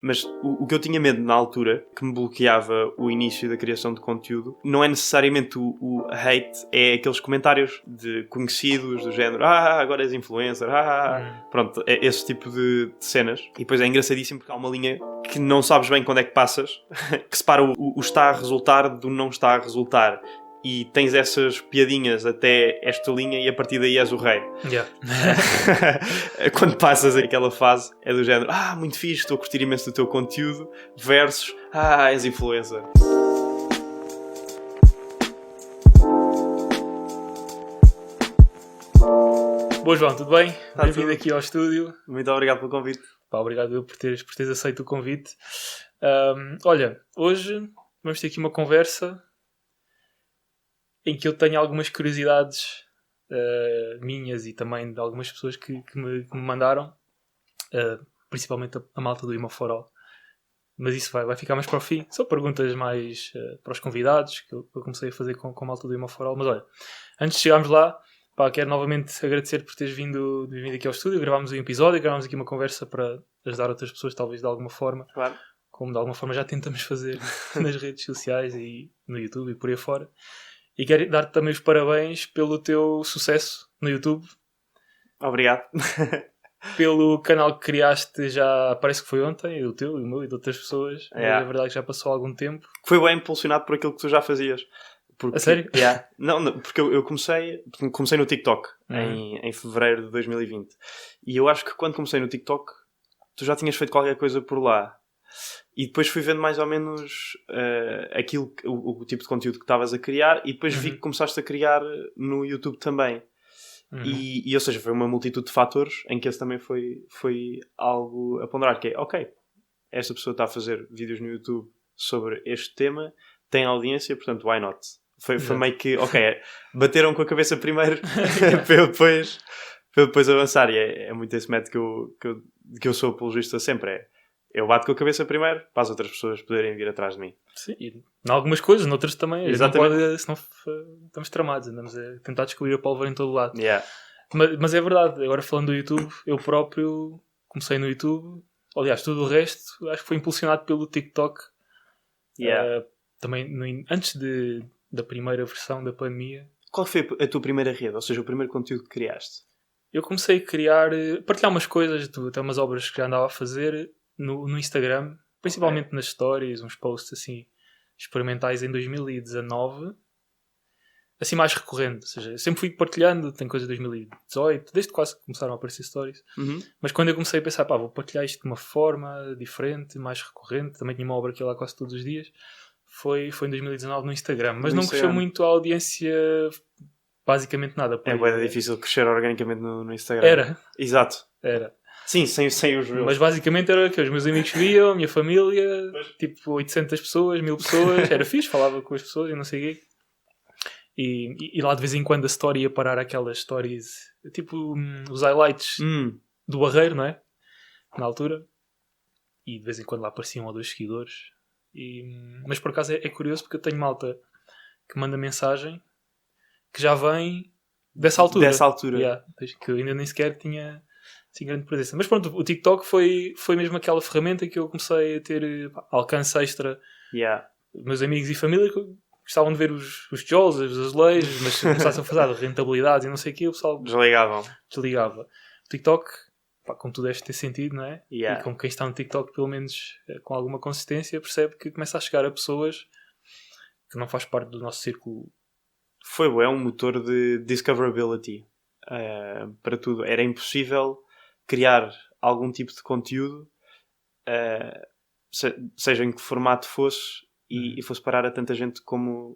Mas o que eu tinha medo na altura, que me bloqueava o início da criação de conteúdo, não é necessariamente o hate, é aqueles comentários de conhecidos do género agora és influencer, pronto, é esse tipo de cenas. E depois é engraçadíssimo porque há uma linha que não sabes bem quando é que passas, que separa o está a resultar do não está a resultar. E tens essas piadinhas até esta linha e a partir daí és o rei. Yeah. Quando passas aquela fase é do género muito fixe, estou a curtir imenso do teu conteúdo versus és influencer. Boa, João, tudo bem? Bem-vindo aqui ao estúdio. Muito obrigado pelo convite. Obrigado por teres aceito o convite. Olha, hoje vamos ter aqui uma conversa em que eu tenho algumas curiosidades minhas e também de algumas pessoas que me mandaram, principalmente a malta do Imaforo. Mas isso vai ficar mais para o fim. São perguntas mais para os convidados que eu comecei a fazer com a malta do Imaforo. Mas olha, antes de chegarmos lá, quero novamente agradecer por teres vindo aqui ao estúdio. Gravámos um episódio, gravámos aqui uma conversa para ajudar outras pessoas, talvez de alguma forma. Claro. Como de alguma forma já tentamos fazer nas redes sociais e no YouTube e por aí fora. E quero dar-te também os parabéns pelo teu sucesso no YouTube. Obrigado. Pelo canal que criaste, já parece que foi ontem, o teu, o meu e de outras pessoas. Mas é verdade que já passou algum tempo. Foi bem impulsionado por aquilo que tu já fazias. A sério? Não, porque eu comecei no TikTok em fevereiro de 2020. E eu acho que quando comecei no TikTok, tu já tinhas feito qualquer coisa por lá. E depois fui vendo mais ou menos o tipo de conteúdo que estavas a criar e depois vi que começaste a criar no YouTube também. E ou seja, foi uma multitude de fatores em que esse também foi algo a ponderar, que é, ok, esta pessoa está a fazer vídeos no YouTube sobre este tema, tem audiência, portanto, why not? Foi meio que, ok, bateram com a cabeça primeiro para eu depois avançar. E é muito esse método que eu sou apologista sempre, eu bato com a cabeça primeiro para as outras pessoas poderem vir atrás de mim. Sim, e em algumas coisas, noutras também. Exatamente. Não pode, senão estamos tramados, andamos a tentar descobrir a pólvora em todo lado. Yeah. Mas é verdade, agora falando do YouTube, eu próprio comecei no YouTube. Aliás, tudo o resto acho que foi impulsionado pelo TikTok. Yeah. Também antes da primeira versão da pandemia. Qual foi a tua primeira rede? Ou seja, o primeiro conteúdo que criaste? Eu comecei a partilhar umas coisas, até umas obras que já andava a fazer no Instagram, principalmente nas stories, uns posts assim experimentais em 2019, assim mais recorrente. Ou seja, eu sempre fui partilhando, tem coisa de 2018, desde quase que começaram a aparecer stories. Mas quando eu comecei a pensar, vou partilhar isto de uma forma diferente, mais recorrente, também tinha uma obra que ia lá quase todos os dias, foi em 2019 no Instagram. Mas não cresceu muito a audiência, basicamente nada. É bem difícil crescer organicamente no Instagram. Era. Exato. Era. Sim, sem os reels. Mas basicamente era que os meus amigos viam, a minha família, tipo 800 pessoas, 1000 pessoas, era fixe, falava com as pessoas e não sei o quê. E lá de vez em quando a story ia parar aquelas stories, tipo os highlights do Barreiro, não é? Na altura. E de vez em quando lá apareciam 1 ou 2 seguidores. Mas por acaso é curioso porque eu tenho malta que manda mensagem que já vem dessa altura. Yeah, que eu ainda nem sequer tinha assim grande presença. Mas pronto, o TikTok foi mesmo aquela ferramenta que eu comecei a ter alcance extra. Meus amigos e família gostavam de ver os tijolos, os azulejos, mas começasse a fazer rentabilidades e não sei o que, o pessoal desligava. O TikTok, como tu deves ter sentido, não é? E como quem está no TikTok, pelo menos com alguma consistência, percebe que começa a chegar a pessoas que não faz parte do nosso círculo. É um motor de discoverability para tudo. Era impossível criar algum tipo de conteúdo, seja em que formato fosse, e fosse parar a tanta gente como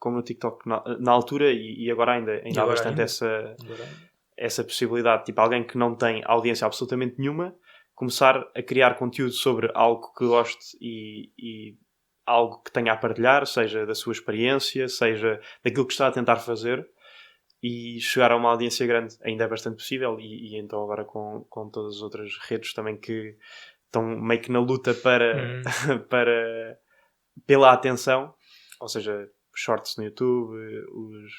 no TikTok na altura, e agora ainda há bastante essa possibilidade. Tipo, alguém que não tem audiência absolutamente nenhuma começar a criar conteúdo sobre algo que goste e algo que tenha a partilhar, seja da sua experiência, seja daquilo que está a tentar fazer, e chegar a uma audiência grande ainda é bastante possível. E então agora com todas as outras redes também que estão meio que na luta pela atenção, ou seja, shorts no YouTube,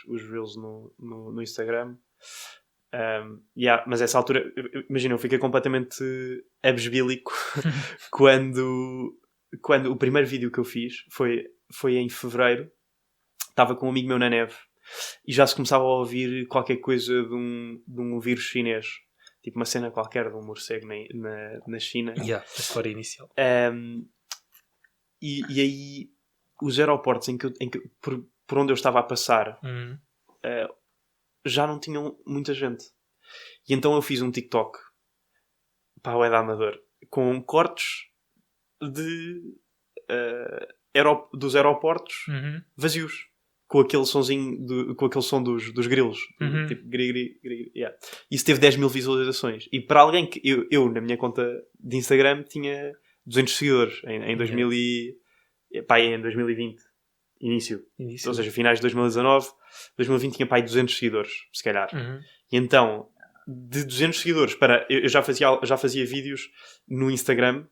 os reels no Instagram, Mas essa altura, imagina, eu fiquei completamente abesbílico quando o primeiro vídeo que eu fiz foi em fevereiro. Estava com um amigo meu na neve e já se começava a ouvir qualquer coisa de um vírus chinês, tipo uma cena qualquer de um morcego na China. A história inicial. E aí os aeroportos por onde eu estava a passar já não tinham muita gente. E então eu fiz um TikTok para o amador com cortes dos aeroportos vazios, com aquele sonzinho com aquele som dos grilos, tipo gri. Isso teve 10 mil visualizações. E para alguém que eu na minha conta de Instagram tinha 200 seguidores em 2020 início. Ou seja, finais de 2019, 2020 tinha 200 seguidores, se calhar. E então, de 200 seguidores para... Eu já fazia vídeos no Instagram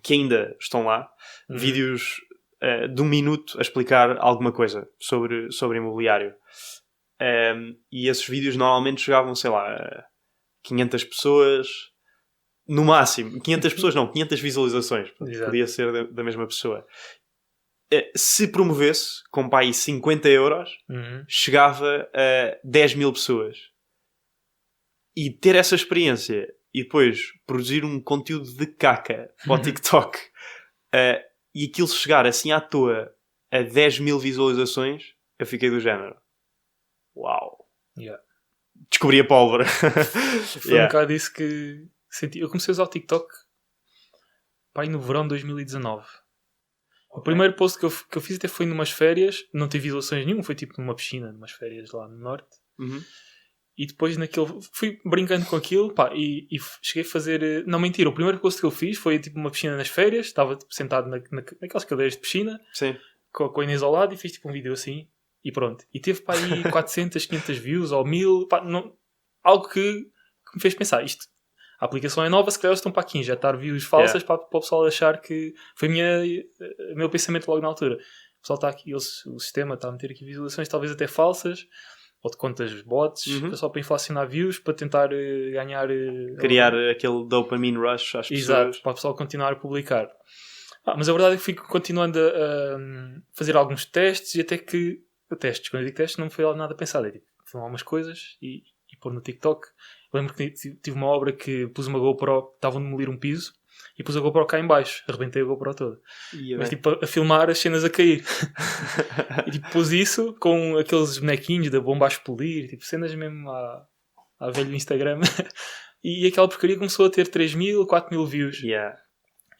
que ainda estão lá. Vídeos de 1 minuto a explicar alguma coisa sobre imobiliário. E esses vídeos normalmente chegavam, sei lá, a 500 pessoas... No máximo. 500 pessoas não, 500 visualizações. Podia ser da mesma pessoa. Se promovesse com 50 euros, chegava a 10 mil pessoas. E ter essa experiência e depois produzir um conteúdo de caca para o TikTok e aquilo chegar assim à toa a 10 mil visualizações, eu fiquei do género. Uau! Descobri a pólvora. Foi um bocado isso que senti. Eu comecei a usar o TikTok no verão de 2019. O primeiro post que eu fiz até foi numas férias, não teve visualizações nenhuma, foi tipo numa piscina, numas férias lá no norte. E depois fui brincando com aquilo, e cheguei a fazer... Não, mentira, o primeiro post que eu fiz foi tipo uma piscina nas férias, estava tipo, sentado naquelas cadeiras de piscina. Sim. Com a Inês ao lado, e fiz tipo um vídeo assim, e pronto. E teve aí 400, 500 views, ou 1000, algo que me fez pensar, a aplicação é nova, se calhar eles estão para aqui injetar views falsas para o pessoal achar que... Foi o meu pensamento logo na altura. O pessoal está aqui, o sistema está a meter aqui visualizações talvez até falsas, ou de contas bots, só para inflacionar views, para tentar ganhar... Criar aquele dopamine rush às pessoas. Exato, para o pessoal continuar a publicar. Mas a verdade é que fui continuando a fazer alguns testes, e até que... Quando eu digo testes, não foi nada pensado. É tipo, filmar algumas coisas e pôr no TikTok. Lembro que tive uma obra que pus uma GoPro, estavam a demolir um piso, e pus a GoPro cá em baixo, arrebentei a GoPro toda. Mas tipo, a filmar as cenas a cair. E tipo, pus isso com aqueles bonequinhos da bomba a explodir, tipo, cenas mesmo à velho Instagram. E aquela porcaria começou a ter 3.000, 4.000 views.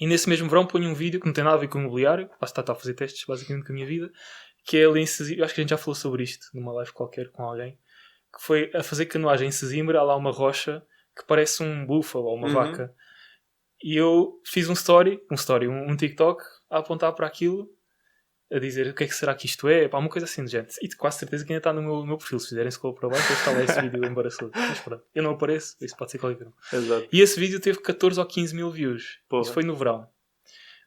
E nesse mesmo verão ponho um vídeo que não tem nada a ver com imobiliário, está a fazer testes basicamente com a minha vida, que é ali em Sesimbra. Eu acho que a gente já falou sobre isto numa live qualquer com alguém, que foi a fazer canoagem em Sesimbra. Há lá uma rocha que parece um búfalo ou uma vaca. E eu fiz um TikTok a apontar para aquilo, a dizer o que é que será que isto é, uma coisa assim de gente. E quase certeza que ainda está no meu perfil. Se fizerem scroll para baixo, está lá esse vídeo embaraçoso. Mas pronto, eu não apareço, isso pode ser qualquer um. Exato. E esse vídeo teve 14 ou 15 mil views. Porra. Isso foi no verão.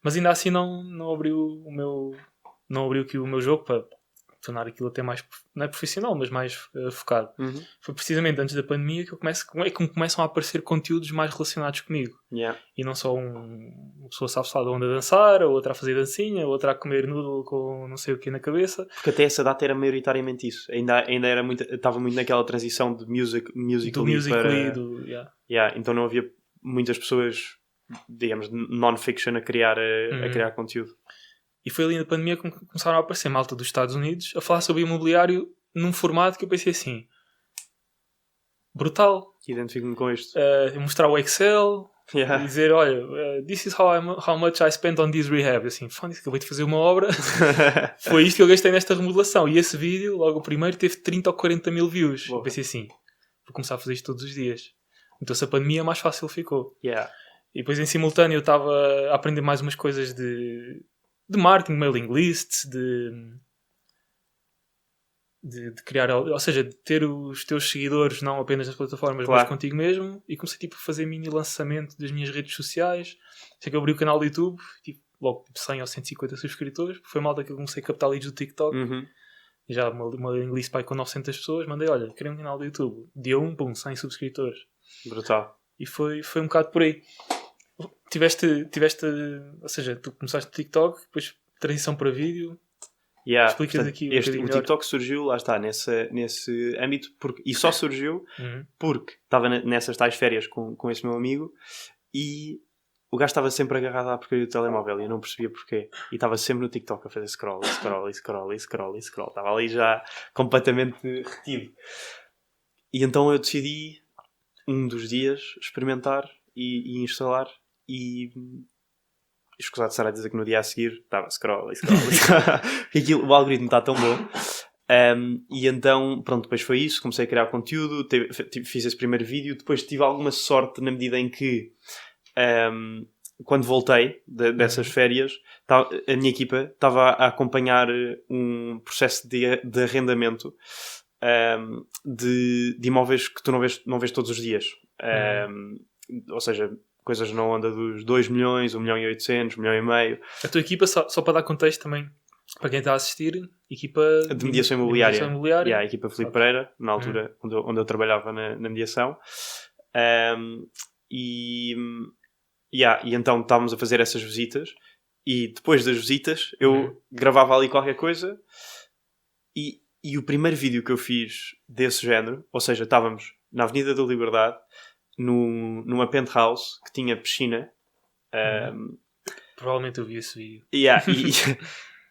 Mas ainda assim não abriu o meu jogo para tornar aquilo até mais, não é profissional, mas mais focado. Foi precisamente antes da pandemia que que começam a aparecer conteúdos mais relacionados comigo. E não só uma pessoa sabe de onde a dançar, a outra a fazer dancinha, a outra a comer noodle com não sei o que na cabeça. Porque até essa data era maioritariamente isso. Ainda era estava muito naquela transição de Musical.ly para... Então não havia muitas pessoas, digamos, non-fiction a criar conteúdo. E foi ali na pandemia que começaram a aparecer malta dos Estados Unidos a falar sobre imobiliário num formato que eu pensei assim, brutal. Identifico-me com isto. Mostrar o Excel e dizer, olha, this is how much I spent on this rehab. Assim, acabei de fazer uma obra. Foi isto que eu gastei nesta remodelação. E esse vídeo, logo o primeiro, teve 30 ou 40 mil views. Eu pensei assim, vou começar a fazer isto todos os dias. Então se a pandemia mais fácil ficou. E depois em simultâneo eu estava a aprender mais umas coisas de marketing, mailing lists, de criar, ou seja, de ter os teus seguidores não apenas nas plataformas, mas contigo mesmo. E comecei tipo a fazer mini lançamento das minhas redes sociais. Sei que eu abri o canal do YouTube, logo 100 ou 150 subscritores, porque foi malta que eu comecei a captar leads do TikTok. E já uma list pai com 900 pessoas, mandei, olha, queria um canal do YouTube. Dia 1, pum, 100 subscritores. Brutal. E foi um bocado por aí. Tiveste, ou seja, tu começaste no TikTok, depois transição para vídeo. Explicas portanto, aqui o TikTok surgiu, lá está, nesse âmbito, e só surgiu porque estava nessas tais férias com esse meu amigo e o gajo estava sempre agarrado à porcaria do telemóvel e eu não percebia porquê. E estava sempre no TikTok a fazer scroll. Estava ali já completamente retido. E então eu decidi, um dos dias, experimentar e instalar. E escusado de estar a dizer que no dia a seguir estava scroll. O algoritmo está tão bom. E então, pronto, depois foi isso. Comecei a criar conteúdo, fiz esse primeiro vídeo. Depois tive alguma sorte na medida em que quando voltei dessas férias, a minha equipa estava a acompanhar um processo de arrendamento de imóveis que tu não vês todos os dias. Ou seja, coisas na onda dos 2 milhões, 1 milhão e 800, 1 milhão e meio. A tua equipa, só para dar contexto também, para quem está a assistir, equipa de mediação imobiliária. A equipa Filipe Pereira, na altura onde eu trabalhava na mediação. E então estávamos a fazer essas visitas e depois das visitas eu gravava ali qualquer coisa e o primeiro vídeo que eu fiz desse género, ou seja, estávamos na Avenida da Liberdade numa penthouse que tinha piscina. Provavelmente eu vi esse vídeo.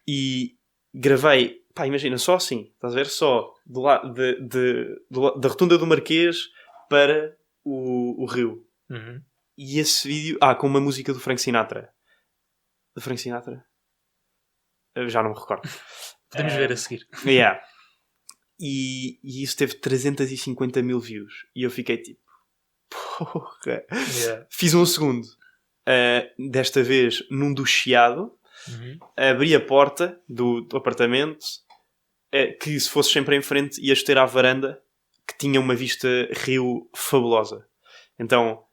E gravei, pá, imagina, só assim, estás a ver? Só do lado da rotunda do Marquês para o rio. E esse vídeo... com uma música do Frank Sinatra. Do Frank Sinatra? Eu já não me recordo. Podemos ver a seguir. E isso teve 350 mil views. E eu fiquei tipo... Porra! Fiz um segundo. Desta vez num do Chiado. Abri a porta do apartamento. Que se fosse sempre em frente ias ter à varanda. Que tinha uma vista rio fabulosa. Então...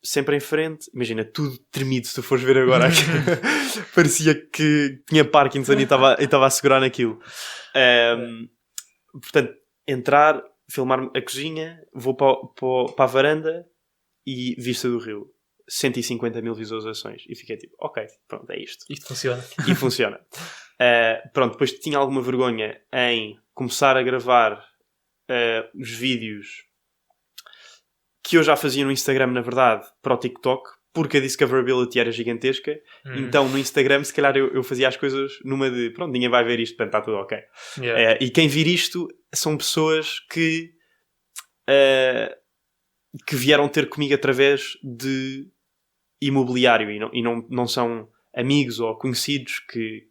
sempre em frente, imagina, tudo tremido se tu fores ver agora aqui. Parecia que tinha Parkinson e estava a segurar naquilo. Portanto, entrar, filmar a cozinha, vou para a varanda e vista do rio. 150 mil visualizações. E fiquei tipo, ok, pronto, é isto. Isto funciona. E funciona. Pronto, depois tinha alguma vergonha em começar a gravar os vídeos que eu já fazia no Instagram, na verdade, para o TikTok, porque a discoverability era gigantesca. Então, no Instagram, se calhar eu fazia as coisas numa de... Pronto, ninguém vai ver isto, portanto, está tudo ok. E quem vir isto são pessoas que vieram ter comigo através de imobiliário e não são amigos ou conhecidos que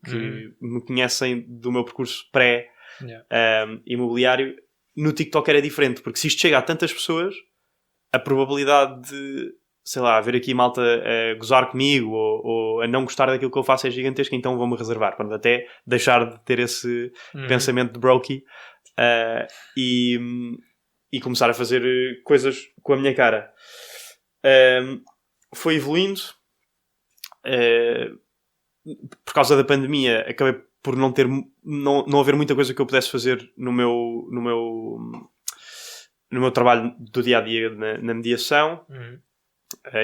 me conhecem do meu percurso pré-imobiliário. No TikTok era diferente, porque se isto chega a tantas pessoas... a probabilidade de, sei lá, ver aqui malta a gozar comigo ou a não gostar daquilo que eu faço é gigantesca, então vou-me reservar. Pronto, até deixar de ter esse pensamento de brokey e começar a fazer coisas com a minha cara. Foi evoluindo. Por causa da pandemia, acabei por não haver muita coisa que eu pudesse fazer no meu trabalho do dia-a-dia na mediação.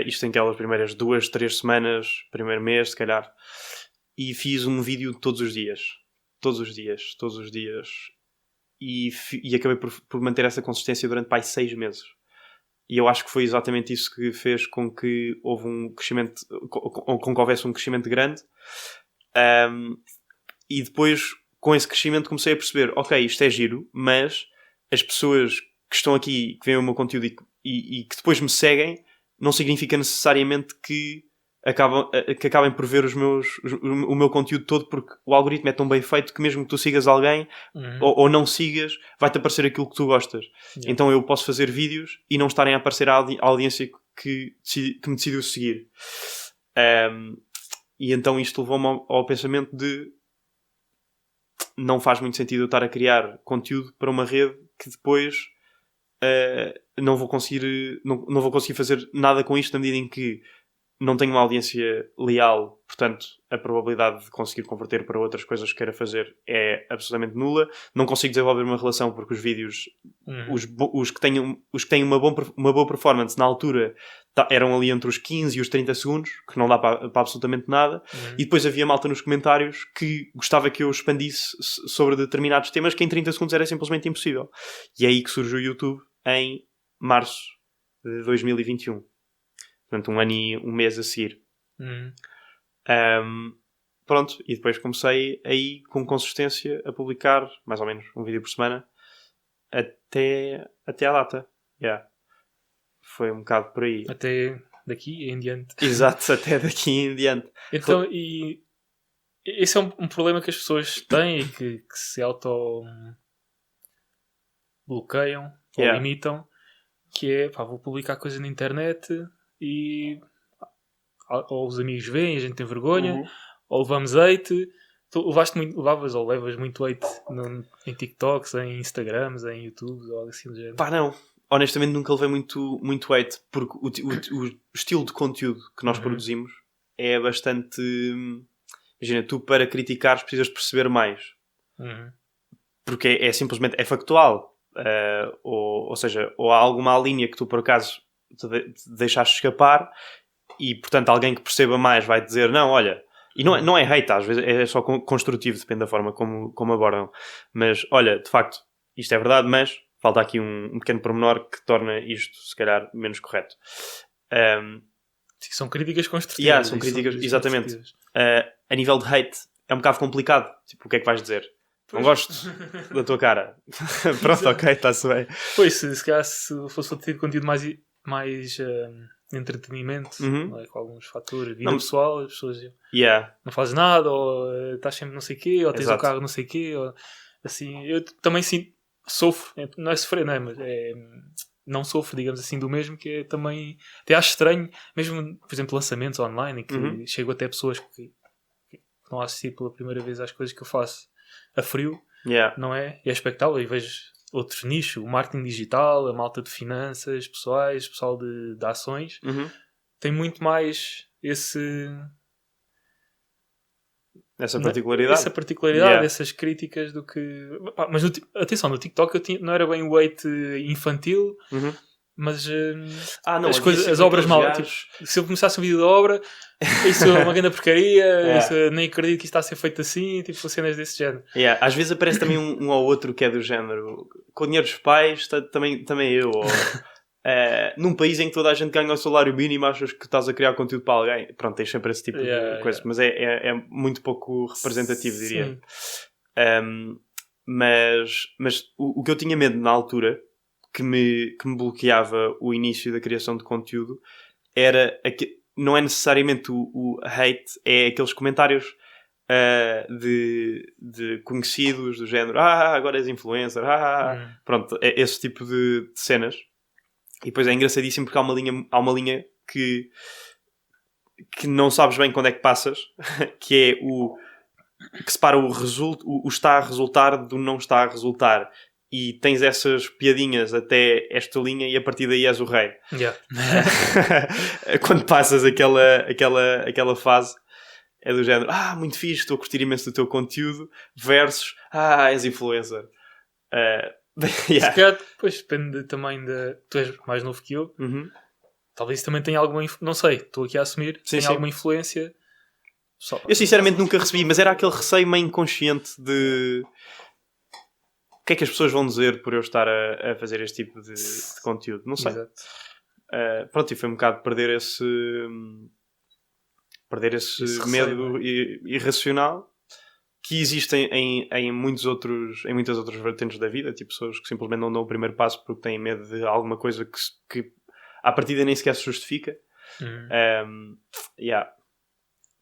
Isto em aquelas primeiras 2, 3 semanas, primeiro mês, se calhar. E fiz um vídeo todos os dias. E acabei por manter essa consistência durante 6 meses. E eu acho que foi exatamente isso que fez com que houve um crescimento, com que houvesse um crescimento grande. E depois, com esse crescimento, comecei a perceber, ok, isto é giro, mas as pessoas que estão aqui, que veem o meu conteúdo e que depois me seguem, não significa necessariamente que acabem por ver o meu conteúdo todo, porque o algoritmo é tão bem feito que mesmo que tu sigas alguém ou não sigas, vai-te aparecer aquilo que tu gostas. Então eu posso fazer vídeos e não estarem a aparecer à audiência que me decidiu seguir. E então isto levou-me ao pensamento de não faz muito sentido eu estar a criar conteúdo para uma rede que depois... não vou conseguir fazer nada com isto na medida em que não tenho uma audiência leal, portanto a probabilidade de conseguir converter para outras coisas que queira fazer é absolutamente nula. Não consigo desenvolver uma relação porque os vídeos, os que têm uma boa performance na altura eram ali entre os 15 e os 30 segundos, que não dá para absolutamente nada. E depois havia malta nos comentários que gostava que eu expandisse sobre determinados temas que em 30 segundos era simplesmente impossível. E é aí que surgiu o YouTube em março de 2021. Portanto, um ano e um mês a seguir. Pronto, e depois comecei aí com consistência a publicar mais ou menos um vídeo por semana até à data. Foi um bocado por aí. Até daqui em diante. Exato, até daqui em diante. Então, e esse é um problema que as pessoas têm e que se auto-bloqueiam ou limitam, que é, pá, vou publicar coisas na internet e ou os amigos veem, a gente tem vergonha, ou levamos hate. Tu levavas ou levas muito hate em TikToks, em Instagrams, em YouTube ou algo assim do género? Pá, não. Honestamente nunca levei muito hate, porque o estilo de conteúdo que nós produzimos é bastante... Imagina, tu para criticares precisas perceber mais. Porque é simplesmente... É factual. Ou seja, ou há alguma linha que tu por acaso te deixaste escapar e, portanto, alguém que perceba mais vai dizer, não, olha... E não é hate, às vezes é só construtivo, depende da forma como abordam. Mas, olha, de facto, isto é verdade, mas... Falta aqui um pequeno pormenor que torna isto, se calhar, menos correto. Sim, são críticas construtivas. São críticas, exatamente. A nível de hate, é um bocado complicado. Tipo, o que é que vais dizer? Não gosto da tua cara. Pronto, ok, está-se bem. Pois, se calhar se fosse ter conteúdo mais entretenimento, não é? Com alguns fatores, vida pessoal, as pessoas não fazes nada, ou estás sempre não sei o quê, ou tens o carro não sei o quê, ou assim. Eu também sinto. Sofro, não é sofrer, não é? Mas não sofro, digamos assim, do mesmo, que é também, até acho estranho, mesmo, por exemplo, lançamentos online, em que chego até pessoas que estão a assistir pela primeira vez às coisas que eu faço a frio, não é? E é espectável, e vejo outros nichos, o marketing digital, a malta de finanças pessoais, o pessoal de ações, tem muito mais essa particularidade, essas críticas do que... Mas atenção, no TikTok eu não era bem o hate infantil, mas não, as obras mal. Tipo, se eu começasse um vídeo de obra, isso é uma grande porcaria, isso, nem acredito que isto está a ser feito assim, tipo cenas desse género. Às vezes aparece também um ou outro que é do género, com dinheiro dos pais, também eu, ou... num país em que toda a gente ganha o salário mínimo, achas que estás a criar conteúdo para alguém? Pronto, tens sempre esse tipo de coisa, mas é muito pouco representativo, diria. Mas o que eu tinha medo na altura, que me bloqueava o início da criação de conteúdo, era não é necessariamente o hate, é aqueles comentários de conhecidos do género, agora és influencer, pronto, é esse tipo de cenas. E depois é engraçadíssimo porque há uma linha que não sabes bem quando é que passas, que é o que separa o está a resultar do não está a resultar. E tens essas piadinhas até esta linha e a partir daí és o rei. Quando passas aquela fase, é do género, muito fixe, estou a curtir imenso do teu conteúdo, versus, és influencer. Se calhar, depois depende também de... Tu és mais novo que eu. Talvez também tenha alguma... Não sei, estou aqui a assumir. Tem alguma influência. Eu sinceramente nunca recebi, mas era aquele receio meio inconsciente de... O que é que as pessoas vão dizer por eu estar a fazer este tipo de conteúdo? Não sei. Pronto, e foi um bocado perder esse medo irracional que existem em muitas outras vertentes da vida, tipo pessoas que simplesmente não dão o primeiro passo porque têm medo de alguma coisa que à partida nem sequer se justifica.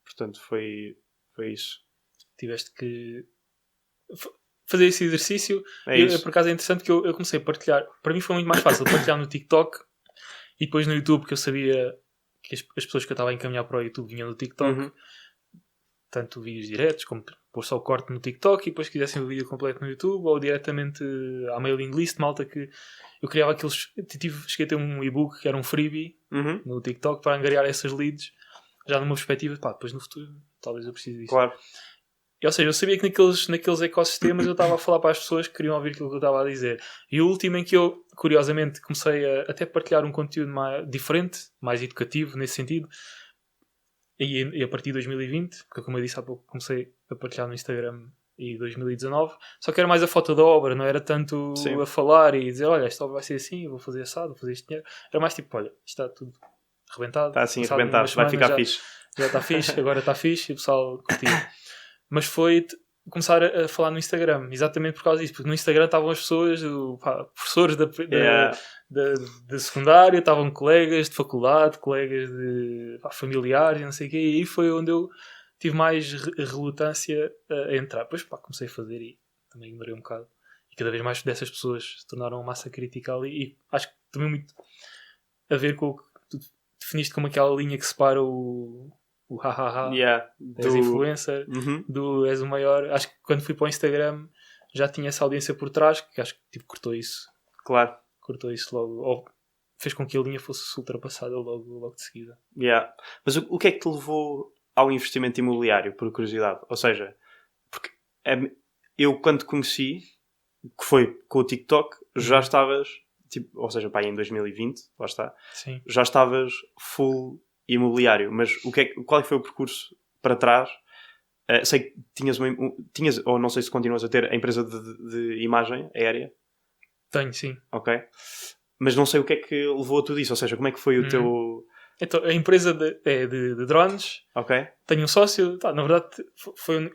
Portanto, foi isso. Tiveste que fazer esse exercício. Por acaso é interessante que eu comecei a partilhar. Para mim foi muito mais fácil partilhar no TikTok e depois no YouTube, porque eu sabia que as pessoas que eu estava a encaminhar para o YouTube vinham do TikTok. Tanto vídeos diretos como pôr só o corte no TikTok e depois quisessem o vídeo completo no YouTube ou diretamente à mailing list, malta, que eu criava aqueles... Cheguei a ter um e-book que era um freebie no TikTok para angariar essas leads já numa perspectiva, pá, depois no futuro talvez eu precise disso. Claro. Ou seja, eu sabia que naqueles ecossistemas eu estava a falar para as pessoas que queriam ouvir aquilo que eu estava a dizer. E o último em que eu, curiosamente, comecei a até partilhar um conteúdo mais diferente, mais educativo nesse sentido, e a partir de 2020, porque como eu disse há pouco, comecei a partilhar no Instagram em 2019, só que era mais a foto da obra, não era tanto Sim. a falar e dizer, olha, esta obra vai ser assim, eu vou fazer assado, vou fazer este dinheiro. Era mais tipo, olha, isto está tudo arrebentado. Está assim passado arrebentado, umas vai semanas ficar fixe. Já está fixe, agora está fixe e o pessoal curtiu. Mas foi começar a falar no Instagram, exatamente por causa disso, porque no Instagram estavam as pessoas, professores da secundária, estavam colegas de faculdade, colegas de familiares, não sei o quê, e aí foi onde eu tive mais relutância a entrar. Depois comecei a fazer e também ignorei um bocado. E cada vez mais dessas pessoas se tornaram massa crítica ali, e acho que também muito a ver com o que tu definiste como aquela linha que separa o ha-ha-ha, és influencer, do és o maior. Acho que quando fui para o Instagram já tinha essa audiência por trás, que acho que tipo, cortou isso. Claro. Cortou isso logo. Ou fez com que a linha fosse ultrapassada logo de seguida. Mas o que é que te levou ao investimento imobiliário, por curiosidade? Ou seja, porque eu quando te conheci, que foi com o TikTok, já estavas, tipo, ou seja, pá, em 2020, lá está, Sim. já estavas full imobiliário, mas qual é que foi o percurso para trás? Sei que tinhas, ou não sei se continuas a ter, a empresa de imagem aérea. Tenho, sim. Ok. Mas não sei o que é que levou a tudo isso, ou seja, como é que foi o teu... Então, a empresa é de drones. Ok. Tenho um sócio, na verdade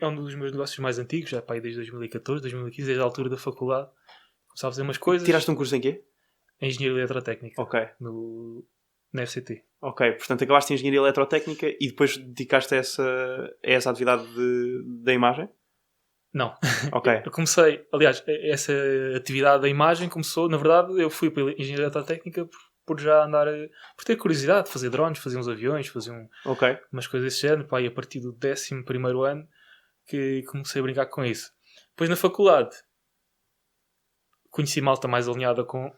é um dos meus negócios mais antigos, já pá, desde 2014, 2015, desde a altura da faculdade. Começava a fazer umas coisas. Tiraste um curso em quê? Em Engenharia Eletrotécnica. Ok. Na FCT. Ok, portanto acabaste em Engenharia Eletrotécnica e depois dedicaste a essa atividade da imagem? Não. Ok. Eu comecei, aliás, essa atividade da imagem começou, na verdade, eu fui para a Engenharia Eletrotécnica por já andar, por ter curiosidade de fazer drones, fazer uns aviões, fazer umas coisas desse género, pá, e a partir do 11º ano que comecei a brincar com isso. Depois na faculdade conheci malta mais alinhada com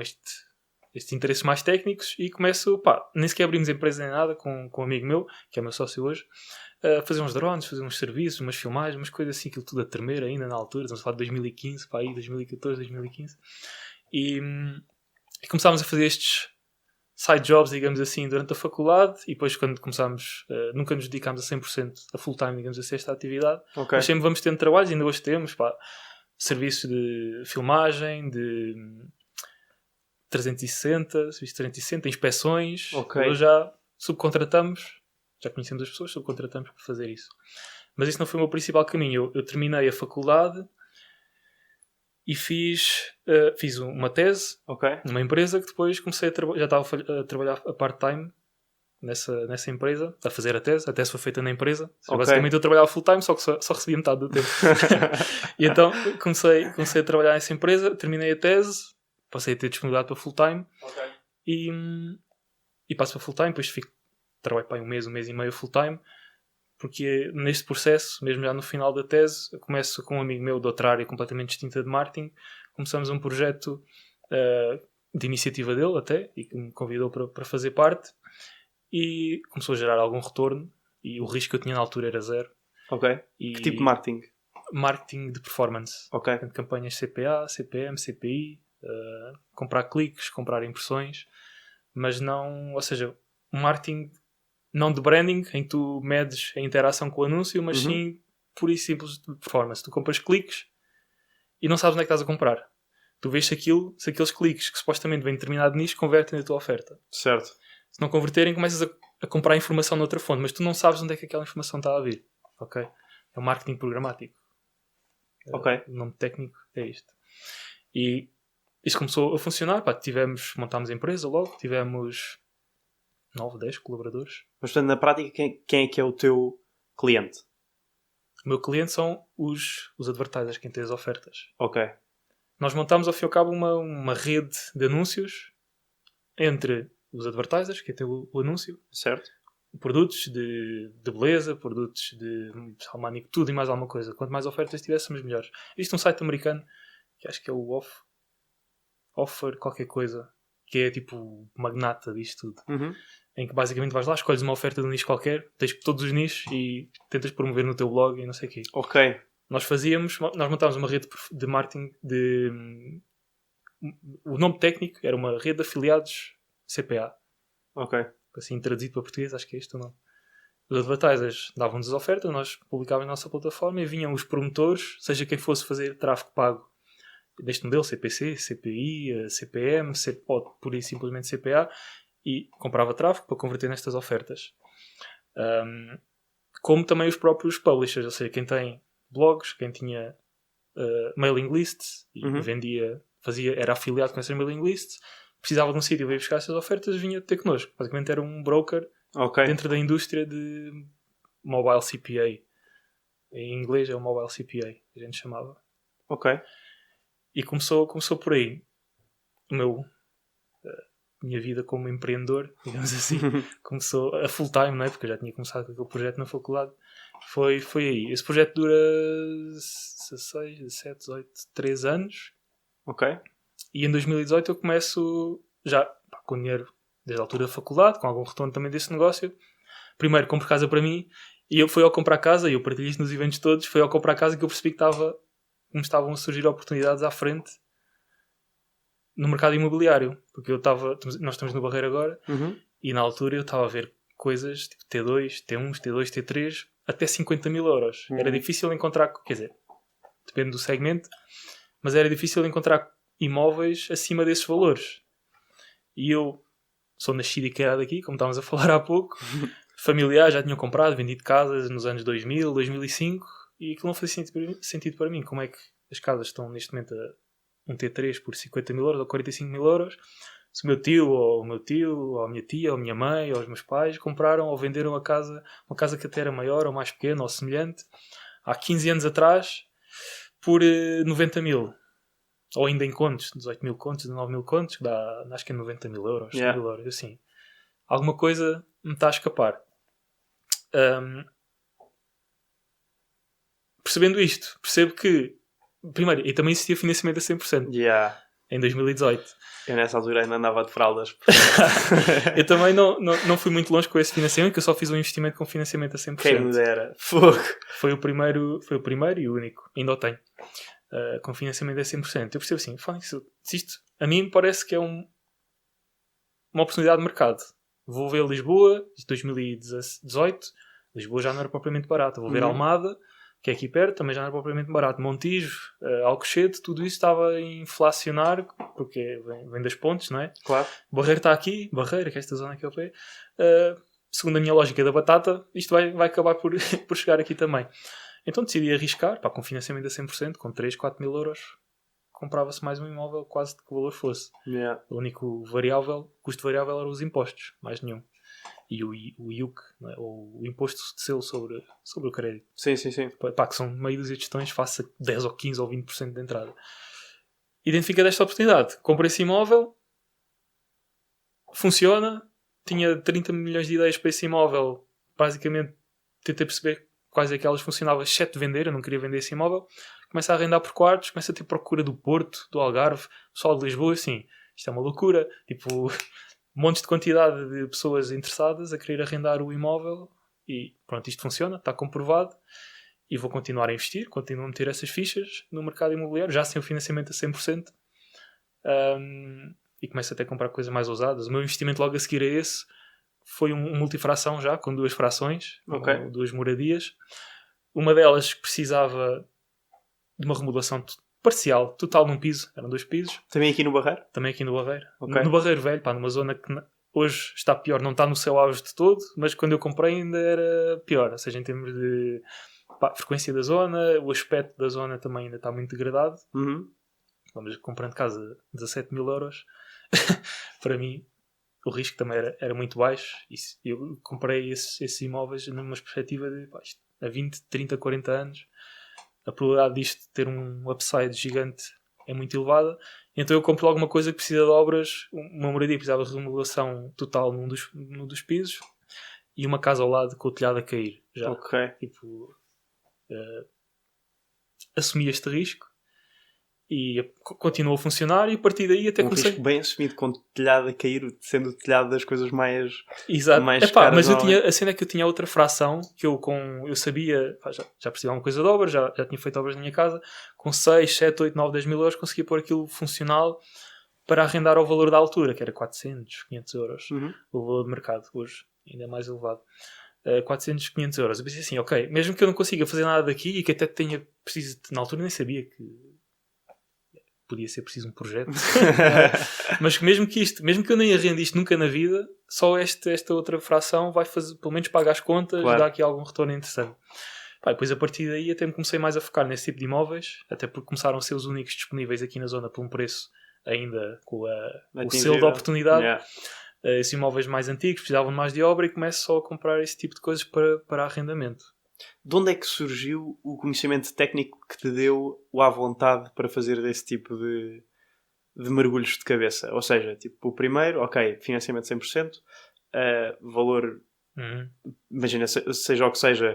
estes interesses mais técnicos e começo, nem sequer abrimos empresa nem nada com um amigo meu, que é meu sócio hoje, a fazer uns drones, fazer uns serviços, umas filmagens, umas coisas assim, aquilo tudo a tremer ainda na altura, estamos a falar de 2015, 2014, 2015, e começámos a fazer estes side jobs, digamos assim, durante a faculdade, e depois quando começámos, nunca nos dedicámos a 100% a full time, digamos assim, a esta atividade, mas sempre vamos tendo trabalhos, ainda hoje temos, serviços de filmagem, de 360, inspeções. Hoje já subcontratamos, já conhecemos as pessoas, subcontratamos para fazer isso. Mas isso não foi o meu principal caminho. Eu terminei a faculdade e fiz uma tese numa empresa que depois comecei já estava a trabalhar a part-time nessa empresa, a fazer a tese. A tese foi feita na empresa. Basicamente eu trabalhava full-time, só que só recebia metade do tempo. E então comecei a trabalhar nessa empresa, terminei a tese, passei a ter disponibilidade para full-time e passo para full-time, depois trabalho para um mês e meio full-time, porque neste processo, mesmo já no final da tese, eu começo com um amigo meu de outra área completamente distinta de marketing, começamos um projeto de iniciativa dele até, e que me convidou para fazer parte, e começou a gerar algum retorno, e o risco que eu tinha na altura era zero. Que tipo de marketing? Marketing de performance. Campanhas CPA, CPM, CPI, comprar cliques, comprar impressões, mas não, ou seja, um marketing não de branding, em que tu medes a interação com o anúncio, mas sim pura e simples de performance. Tu compras cliques e não sabes onde é que estás a comprar. Tu vês se aqueles cliques que supostamente vêm de determinado nicho convertem na tua oferta. Certo. Se não converterem, começas a comprar informação noutra fonte, mas tu não sabes onde é que aquela informação está a vir. Ok? É um marketing programático. O nome técnico é isto. E isto começou a funcionar. Montámos a empresa logo, tivemos 9, 10 colaboradores. Mas portanto, na prática, quem é que é o teu cliente? O meu cliente são os advertisers, quem tem as ofertas. Ok. Nós montamos ao fim e ao cabo uma rede de anúncios entre os advertisers, que tem o anúncio, certo, produtos de beleza, produtos de salmânico, tudo e mais alguma coisa. Quanto mais ofertas tivéssemos, melhores. Isto é um site americano, que acho que é o Offer qualquer coisa, que é tipo magnata disto tudo. em que basicamente vais lá, escolhes uma oferta de um nicho qualquer, tens todos os nichos e tentas promover no teu blog e não sei o quê. Ok. Nós montávamos uma rede de marketing o nome técnico era uma rede de afiliados CPA. Ok. Assim, traduzido para português, acho que é este o nome. Os advertisers davam-nos as ofertas, nós publicávamos na nossa plataforma e vinham os promotores, seja quem fosse fazer tráfego pago deste modelo, CPC, CPI, CPM, ou por aí simplesmente CPA, e comprava tráfego para converter nestas ofertas. Como também os próprios publishers, ou seja, quem tem blogs, quem tinha mailing lists e era afiliado com essas mailing lists, precisava de um sítio para ir buscar essas ofertas, vinha ter connosco. Basicamente era um broker dentro da indústria de mobile CPA. Em inglês é o mobile CPA, a gente chamava. Ok. E começou por aí. Minha vida como empreendedor, digamos assim, começou a full time, não é? Porque eu já tinha começado com aquele projeto na faculdade. Foi aí. Esse projeto dura 16, 17, 18, 3 anos. Ok. E em 2018 eu começo já com dinheiro desde a altura da faculdade, com algum retorno também desse negócio. Primeiro compro casa para mim e eu fui ao comprar casa, e eu partilhei isto nos eventos todos, foi ao comprar casa que eu percebi que me estavam a surgir oportunidades à frente no mercado imobiliário, porque nós estamos no Barreiro agora, e na altura eu estava a ver coisas tipo T2, T1, T2, T3 até 50 mil euros. Era difícil encontrar, quer dizer, depende do segmento, mas era difícil encontrar imóveis acima desses valores. E eu sou nascido e criado aqui, como estávamos a falar há pouco, familiar, já tinham comprado, vendido casas nos anos 2000, 2005, e aquilo não fazia sentido para mim. Como é que as casas estão neste momento a um T3 por 50 mil euros ou 45 mil euros, se o meu tio, ou a minha tia, ou a minha mãe, ou os meus pais compraram ou venderam uma casa que até era maior ou mais pequena ou semelhante, há 15 anos atrás, por 90 mil. Ou ainda em contos, 18 mil contos, 19 mil contos, que dá, acho que é 90 mil euros, 100 mil euros, assim. Alguma coisa me está a escapar. Percebendo isto, percebo que, primeiro, e também existia financiamento a 100%. Em 2018. Eu nessa altura ainda andava de fraldas. Eu também não fui muito longe com esse financiamento, que eu só fiz um investimento com financiamento a 100%. Quem me dera. Fogo. Foi o primeiro e o único. Ainda o tenho. Com financiamento a 100%. Eu percebo assim, se isto a mim me parece que é uma oportunidade de mercado. Vou ver Lisboa, de 2018. Lisboa já não era propriamente barata. Vou ver Almada, que é aqui perto, também já não era propriamente barato. Montijo, Alcochete, tudo isso estava a inflacionar, porque vem das pontes, não é? Claro. Barreiro está aqui, Barreiro, que é esta zona aqui ao pé. Segundo a minha lógica da batata, isto vai acabar por chegar aqui também. Então decidi arriscar, com financiamento a 100%, com 3, 4 mil euros, comprava-se mais um imóvel, quase de que valor fosse. O único custo variável eram os impostos, mais nenhum. E o IUC, não é? Ou o imposto de selo sobre o crédito. Sim. Que são meio dúzia de gestões, face a 10 ou 15 ou 20% de entrada. Identifica desta oportunidade. Comprei esse imóvel, funciona, tinha 30 milhões de ideias para esse imóvel, basicamente tentei perceber quais é que elas funcionavam, exceto de vender, eu não queria vender esse imóvel. Começa a arrendar por quartos, começa a ter procura do Porto, do Algarve, pessoal de Lisboa, assim, isto é uma loucura, tipo, montes de quantidade de pessoas interessadas a querer arrendar o imóvel e pronto, isto funciona, está comprovado e vou continuar a investir, continuo a meter essas fichas no mercado imobiliário, já sem o financiamento a 100%, e começo até a comprar coisas mais ousadas. O meu investimento logo a seguir a esse foi um multifração já, com 2 frações, 2 moradias. Uma delas que precisava de uma remodelação parcial, total num piso, eram 2 pisos. Também aqui no Barreiro? Também aqui no Barreiro. No Barreiro Velho, numa zona que hoje está pior, não está no seu auge de todo, mas quando eu comprei ainda era pior, ou seja, em termos de frequência da zona, o aspecto da zona também ainda está muito degradado. Vamos comprando casa 17 mil euros. Para mim o risco também era muito baixo. Eu comprei esses imóveis numa perspectiva de a 20, 30, 40 anos. A probabilidade disto ter um upside gigante é muito elevada. Então eu compro alguma coisa que precisa de obras. Uma moradia precisava de remodelação total num dos pisos e uma casa ao lado com o telhado a cair. Já. Assumi este risco e continuou a funcionar, e a partir daí até comecei... risco bem assumido, com o telhado a cair, sendo o telhado das coisas mais, Exato. mais caras. Mas a cena é que eu tinha outra fração, que eu sabia, já precisava alguma coisa de obras, já tinha feito obras na minha casa, com 6, 7, 8, 9, 10 mil euros conseguia pôr aquilo funcional para arrendar ao valor da altura, que era 400, 500 euros. O valor de mercado hoje ainda é mais elevado. 400, 500 euros. Eu pensei assim, ok, mesmo que eu não consiga fazer nada daqui e que até tenha preciso... Na altura nem sabia que podia ser preciso um projeto. Mas mesmo que eu nem arrende isto nunca na vida, só esta outra fração vai fazer, pelo menos pagar as contas, claro. Dá aqui algum retorno interessante. Depois a partir daí até me comecei mais a focar nesse tipo de imóveis, até porque começaram a ser os únicos disponíveis aqui na zona por um preço ainda com o selo de oportunidade. Yeah. Esses imóveis mais antigos precisavam de mais de obra e começo só a comprar esse tipo de coisas para arrendamento. De onde é que surgiu o conhecimento técnico que te deu à vontade para fazer esse tipo de mergulhos de cabeça? Ou seja, tipo, o primeiro, ok, financiamento 100%, valor, imagina, seja o que seja,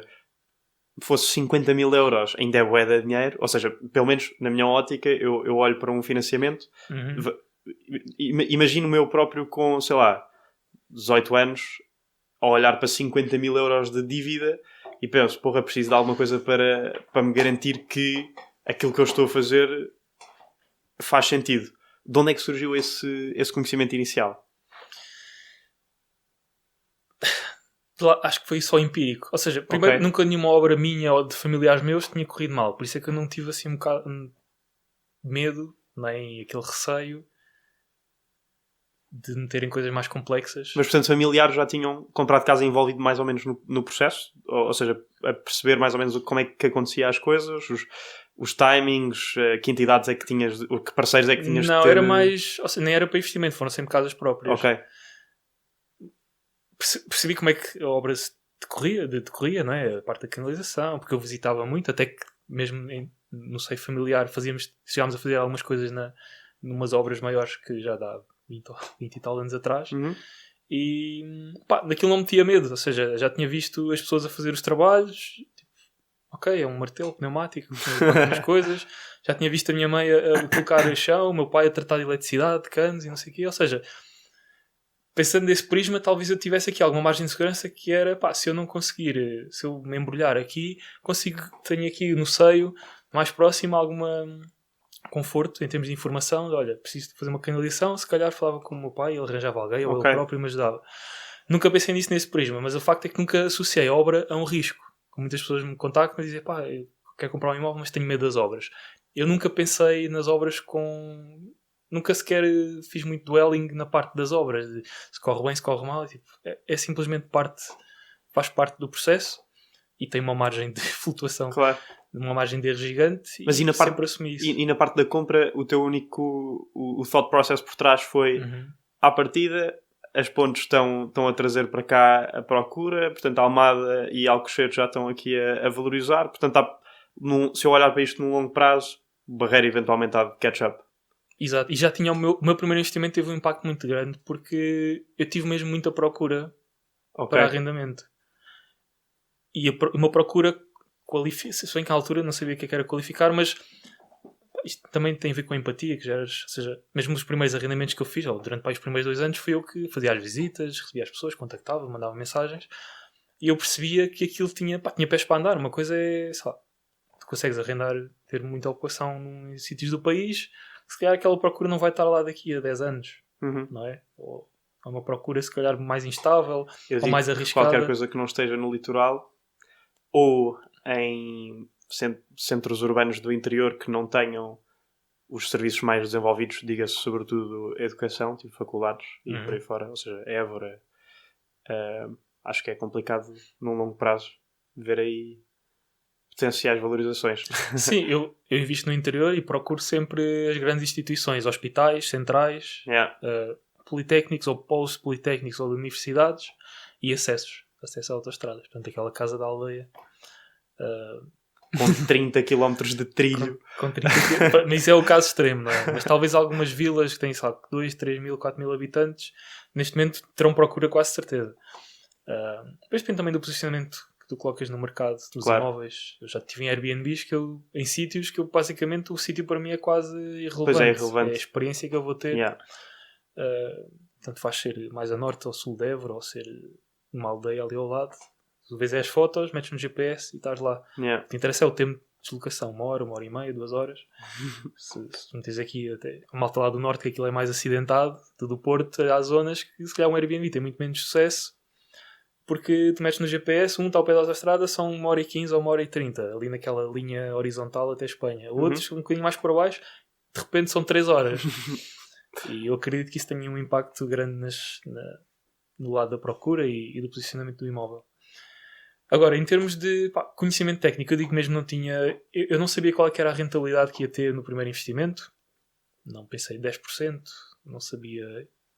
fosse 50 mil euros, ainda é bué de dinheiro, ou seja, pelo menos na minha ótica, eu olho para um financiamento, imagino o meu próprio com, sei lá, 18 anos, a olhar para 50 mil euros de dívida e penso, porra, preciso de alguma coisa para me garantir que aquilo que eu estou a fazer faz sentido. De onde é que surgiu esse conhecimento inicial? Acho que foi só empírico. Ou seja, primeiro, nunca nenhuma obra minha ou de familiares meus tinha corrido mal. Por isso é que eu não tive assim um bocado de medo, nem aquele receio de meterem coisas mais complexas. Mas, portanto, familiares já tinham comprado casa envolvido mais ou menos no processo? Ou seja, a perceber mais ou menos como é que acontecia as coisas? Os timings? Que entidades é que tinhas? Que parceiros é que tinhas não, de ter? Era mais... Ou seja, nem era para investimento. Foram sempre casas próprias. Ok. Percebi como é que a obra se decorria, não é? A parte da canalização, porque eu visitava muito, até que mesmo no seio familiar chegámos a fazer algumas coisas numas obras maiores que já dá 20 e tal anos atrás. E daquilo não me tinha medo, ou seja, já tinha visto as pessoas a fazer os trabalhos, tipo, ok, é um martelo pneumático, umas coisas, já tinha visto a minha mãe a colocar o chão, o meu pai a tratar de eletricidade, de canos e não sei o quê, ou seja, pensando desse prisma, talvez eu tivesse aqui alguma margem de segurança que era, se eu não conseguir, se eu me embrulhar aqui, tenho aqui no seio, mais próximo, alguma conforto em termos de informação. Olha, preciso de fazer uma canalização, se calhar falava com o meu pai, ele arranjava alguém, ou ele próprio me ajudava. Nunca pensei nisso nesse prisma, mas o facto é que nunca associei a obra a um risco. Como muitas pessoas me contactam e dizem, eu quero comprar um imóvel, mas tenho medo das obras. Eu nunca pensei nas obras nunca sequer fiz muito dwelling na parte das obras, de se corre bem, se corre mal, tipo, é simplesmente faz parte do processo e tem uma margem de flutuação, uma margem de erro gigante. Mas sempre assumi isso. E na parte da compra, o teu único o thought process por trás foi à partida, as pontes estão a trazer para cá a procura, portanto a Almada e Alcochete já estão aqui a valorizar, portanto se eu olhar para isto num longo prazo, Barreira eventualmente há de catch up. Exato, e já tinha o meu primeiro investimento teve um impacto muito grande porque eu tive mesmo muita procura para arrendamento. E uma procura se bem que à altura não sabia o que era qualificar, mas isto também tem a ver com a empatia, que ou seja, mesmo os primeiros arrendamentos que eu fiz, ou durante os primeiros 2 anos, fui eu que fazia as visitas, recebia as pessoas, contactava, mandava mensagens, e eu percebia que aquilo tinha pés para andar. Uma coisa é, sei lá, tu consegues arrendar, ter muita ocupação em sítios do país, se calhar aquela procura não vai estar lá daqui a 10 anos, não é? Ou é uma procura se calhar mais instável, ou mais arriscada. Qualquer coisa que não esteja no litoral, ou em centros urbanos do interior que não tenham os serviços mais desenvolvidos, diga-se sobretudo educação, tipo faculdades e por aí fora, ou seja, Évora, acho que é complicado num longo prazo ver aí potenciais valorizações. Sim, eu invisto no interior e procuro sempre as grandes instituições, hospitais, centrais, politécnicos ou pós-politécnicos ou de universidades e acesso a autoestradas. Portanto, aquela casa da aldeia com 30 km de trilho. Com 30 km. Mas isso é o caso extremo, não é? Mas talvez algumas vilas que têm, sei lá, 2, 3 mil, 4 mil habitantes, neste momento terão procura quase certeza. Depois depende também do posicionamento que tu colocas no mercado dos Claro. imóveis. Eu já tive em Airbnbs em sítios que basicamente o sítio para mim é quase irrelevante. Pois é, irrelevante. É a experiência que eu vou ter. Yeah. Tanto faz ser mais a norte ou sul de Évora ou ser uma aldeia ali ao lado. Tu vês as fotos, metes no GPS e estás lá. Yeah. O que te interessa é o tempo de deslocação. 1 hora e meia, 2 horas. Se metes aqui até a malta lá do norte, que aquilo é mais acidentado, do Porto, há zonas que se calhar um Airbnb tem muito menos sucesso, porque tu metes no GPS, está ao pé da autoestrada, são 1h15 ou 1h30, ali naquela linha horizontal até Espanha. Outros, um bocadinho mais para baixo, de repente são 3 horas. E eu acredito que isso tenha um impacto grande no lado da procura e do posicionamento do imóvel. Agora, em termos de conhecimento técnico, eu digo mesmo não tinha... Eu não sabia qual é que era a rentabilidade que ia ter no primeiro investimento. Não pensei 10%. Não sabia...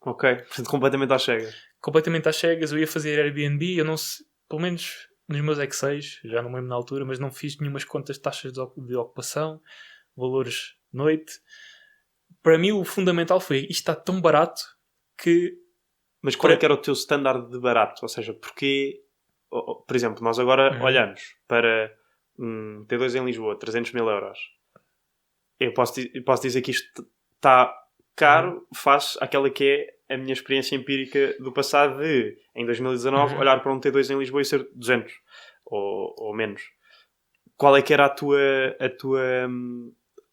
Ok, portanto completamente às cegas. Completamente às cegas. Eu ia fazer Airbnb. Eu não sei... Pelo menos nos meus Excels, já não me lembro na altura, mas não fiz nenhumas contas de taxas de ocupação, valores noite. Para mim o fundamental foi isto está tão barato que... Mas qual é que era o teu standard de barato? Ou seja, porque... Por exemplo, nós agora olhamos para T2 em Lisboa, 300 mil euros. Eu posso dizer que isto está caro face àquela que é a minha experiência empírica do passado de, em 2019, olhar para um T2 em Lisboa e ser 200 ou menos. Qual é que era a tua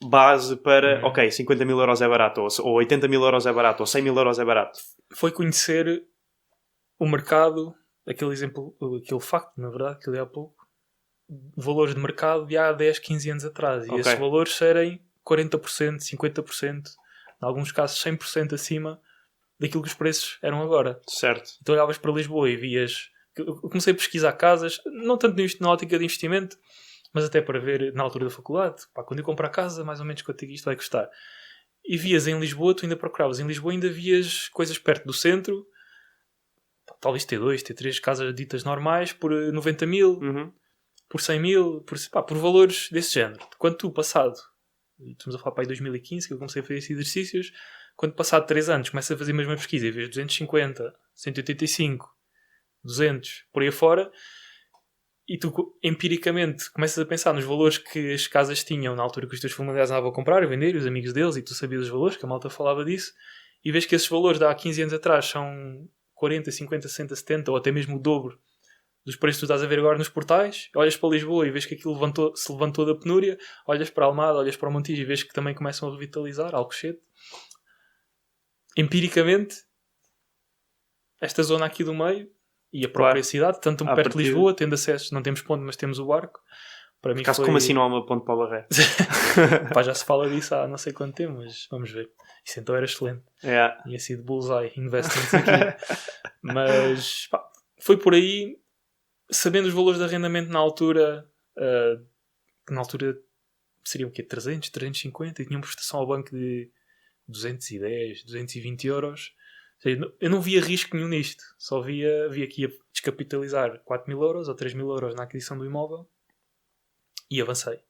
base para, ok, 50 mil euros é barato, ou 80 mil euros é barato, ou 100 mil euros é barato? Foi conhecer o mercado... Aquele exemplo, aquele facto, na verdade, que eu dei há pouco, valores de mercado de há 10, 15 anos atrás. E esses valores serem 40%, 50%, em alguns casos 100% acima daquilo que os preços eram agora. Certo. Então olhavas para Lisboa e vias... Eu comecei a pesquisar casas, não tanto na ótica de investimento, mas até para ver na altura da faculdade. Quando eu comprar casa, mais ou menos quanto é que isto vai custar. E vias em Lisboa, tu ainda procuravas em Lisboa, ainda vias coisas perto do centro... Talvez T2, T3, casas ditas normais por 90 mil, por 100 mil, por valores desse género. Quando tu, passado, estamos a falar para aí 2015, que eu comecei a fazer esses exercícios, quando passado 3 anos começas a fazer a mesma pesquisa e vês 250, 185, 200, por aí afora, e tu empiricamente começas a pensar nos valores que as casas tinham na altura que os teus familiares andavam a comprar e vender, os amigos deles, e tu sabias os valores, que a malta falava disso, e vês que esses valores de há 15 anos atrás são 40, 50, 60, 70 ou até mesmo o dobro dos preços que tu estás a ver agora nos portais. Olhas para Lisboa e vês que aquilo se levantou da penúria. Olhas para Almada, olhas para o Montijo e vês que também começam a revitalizar Alcochete. Empiricamente, esta zona aqui do meio e a própria cidade, tanto perto de Lisboa, tendo acesso, não temos ponte, mas temos o barco. Para mim como assim não há uma ponte para o Barreto? Já se fala disso há não sei quanto tempo, mas vamos ver. Isso então era excelente. Tinha sido bullseye, investments aqui. Mas foi por aí, sabendo os valores de arrendamento na altura, que na altura seriam o quê? 300, 350, e tinham prestação ao banco de 210, 220 euros. Ou seja, eu não via risco nenhum nisto. Só via que ia descapitalizar 4 mil euros ou 3 mil euros na aquisição do imóvel e avancei.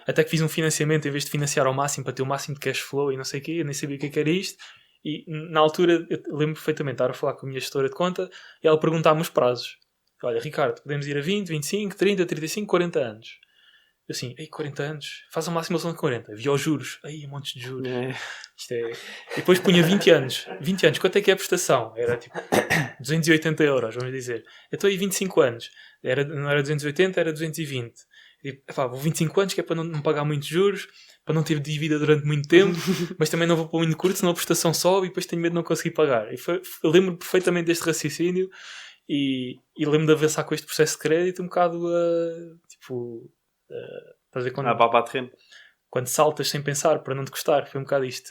Até que fiz um financiamento em vez de financiar ao máximo para ter o máximo de cash flow e não sei o quê, eu nem sabia o que era isto. E na altura, eu lembro perfeitamente, estava a falar com a minha gestora de conta e ela perguntava-me os prazos. Olha, Ricardo, podemos ir a 20, 25, 30, 35, 40 anos. Eu assim, 40 anos? Faz a máxima são de 40. Via os juros. Um monte de juros. Isto é... E depois punha 20 anos. 20 anos, quanto é que é a prestação? Era tipo 280 euros, vamos dizer. Então aí 25 anos. Não era 280, era 220. E, vou 25 anos, que é para não pagar muitos juros, para não ter dívida durante muito tempo, mas também não vou pôr muito curto, senão a prestação sobe e depois tenho medo de não conseguir pagar. E eu lembro perfeitamente deste raciocínio e lembro de avançar com este processo de crédito um bocado estás a ver quando saltas sem pensar para não te custar, foi um bocado isto.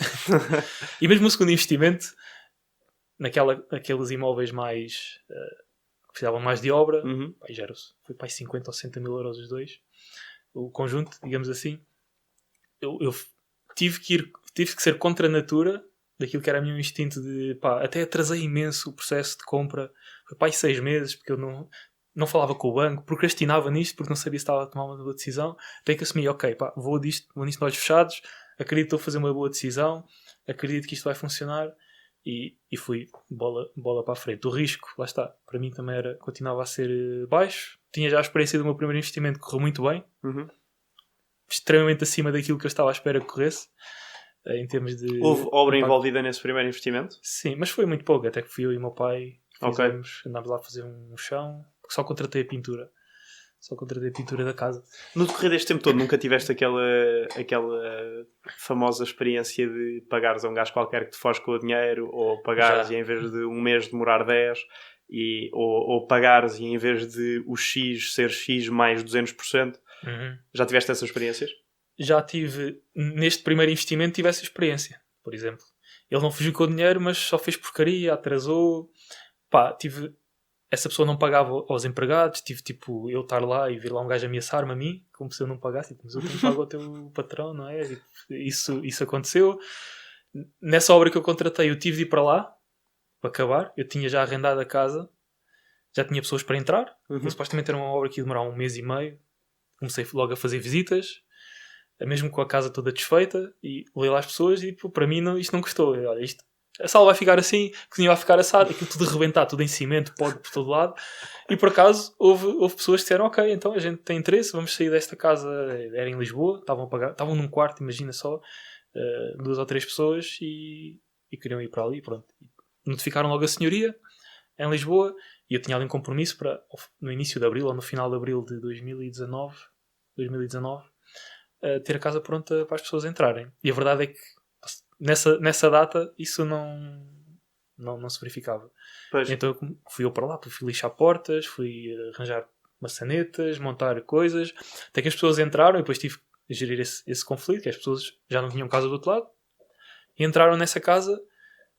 E mesmo o segundo investimento, naqueles imóveis mais que precisavam mais de obra, foi para 50 ou 60 mil euros os dois, o conjunto, digamos assim. Eu tive que ser contra a natura daquilo que era o meu instinto de até atrasei imenso o processo de compra. Foi 6 meses, porque eu não falava com o banco, procrastinava nisto porque não sabia se estava a tomar uma boa decisão. Até que assumi, vou nisto de olhos fechados, acredito que estou a fazer uma boa decisão, acredito que isto vai funcionar e fui bola para a frente. O risco, lá está, para mim também continuava a ser baixo. Tinha já a experiência do meu primeiro investimento, correu muito bem. Uhum. Extremamente acima daquilo que eu estava à espera que corresse. Em termos de... Houve obra envolvida nesse primeiro investimento? Sim, mas foi muito pouco. Até que fui eu e o meu pai, andámos lá a fazer um chão. Só contratei a pintura. Da casa. No decorrer deste tempo todo, nunca tiveste aquela famosa experiência de pagares a um gajo qualquer que te foge com o dinheiro, ou pagares e em vez de um mês demorar 10, ou pagares e em vez de o X ser X mais 200%? Uhum. Já tiveste essas experiências? Já tive, neste primeiro investimento, tive essa experiência, por exemplo. Ele não fugiu com o dinheiro, mas só fez porcaria, atrasou. Essa pessoa não pagava aos empregados, tive tipo eu estar lá e vir lá um gajo ameaçar-me a mim, como se eu não pagasse, mas eu tenho que pagar ao teu patrão, não é? Isso aconteceu. Nessa obra que eu contratei, eu tive de ir para lá para acabar. Eu tinha já arrendado a casa, já tinha pessoas para entrar. Supostamente era uma obra que ia demorar 1 mês e meio. Comecei logo a fazer visitas, mesmo com a casa toda desfeita, e olhei lá as pessoas e para mim isto não custou. Olha, a sala vai ficar assim, a cozinha vai ficar assada, aquilo tudo arrebentado, tudo em cimento, pó por todo lado. E por acaso houve pessoas que disseram: ok, então a gente tem interesse, vamos sair desta casa. Era em Lisboa, estavam num quarto, imagina só, 2 ou 3 pessoas e queriam ir para ali. Pronto. Notificaram logo a senhoria em Lisboa e eu tinha ali um compromisso para no início de abril ou no final de abril de 2019 ter a casa pronta para as pessoas entrarem. E a verdade é que nessa data isso não se verificava. Pois. Então fui eu para lá, fui lixar portas, fui arranjar maçanetas, montar coisas, até que as pessoas entraram e depois tive de gerir esse conflito, que as pessoas já não tinham casa do outro lado e entraram nessa casa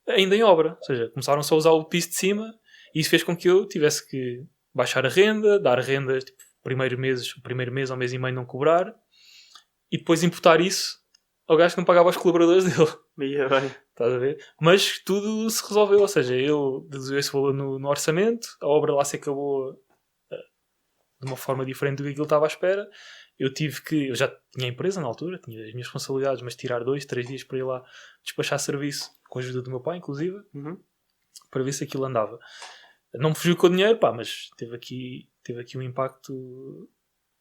ainda em obra, ou seja, começaram só a usar o piso de cima e isso fez com que eu tivesse que baixar a renda, dar renda tipo, o primeiro mês ou mês e meio não cobrar e depois imputar isso ao gajo que não pagava aos colaboradores dele. Bem. Estás a ver? Mas tudo se resolveu, ou seja, eu deduzi esse valor no orçamento, a obra lá se acabou de uma forma diferente do que aquilo estava à espera. Eu já tinha empresa na altura, tinha as minhas responsabilidades, mas tirar 2, 3 dias para ir lá despachar serviço, com a ajuda do meu pai, inclusive, para ver se aquilo andava. Não me fugiu com o dinheiro, mas teve aqui um impacto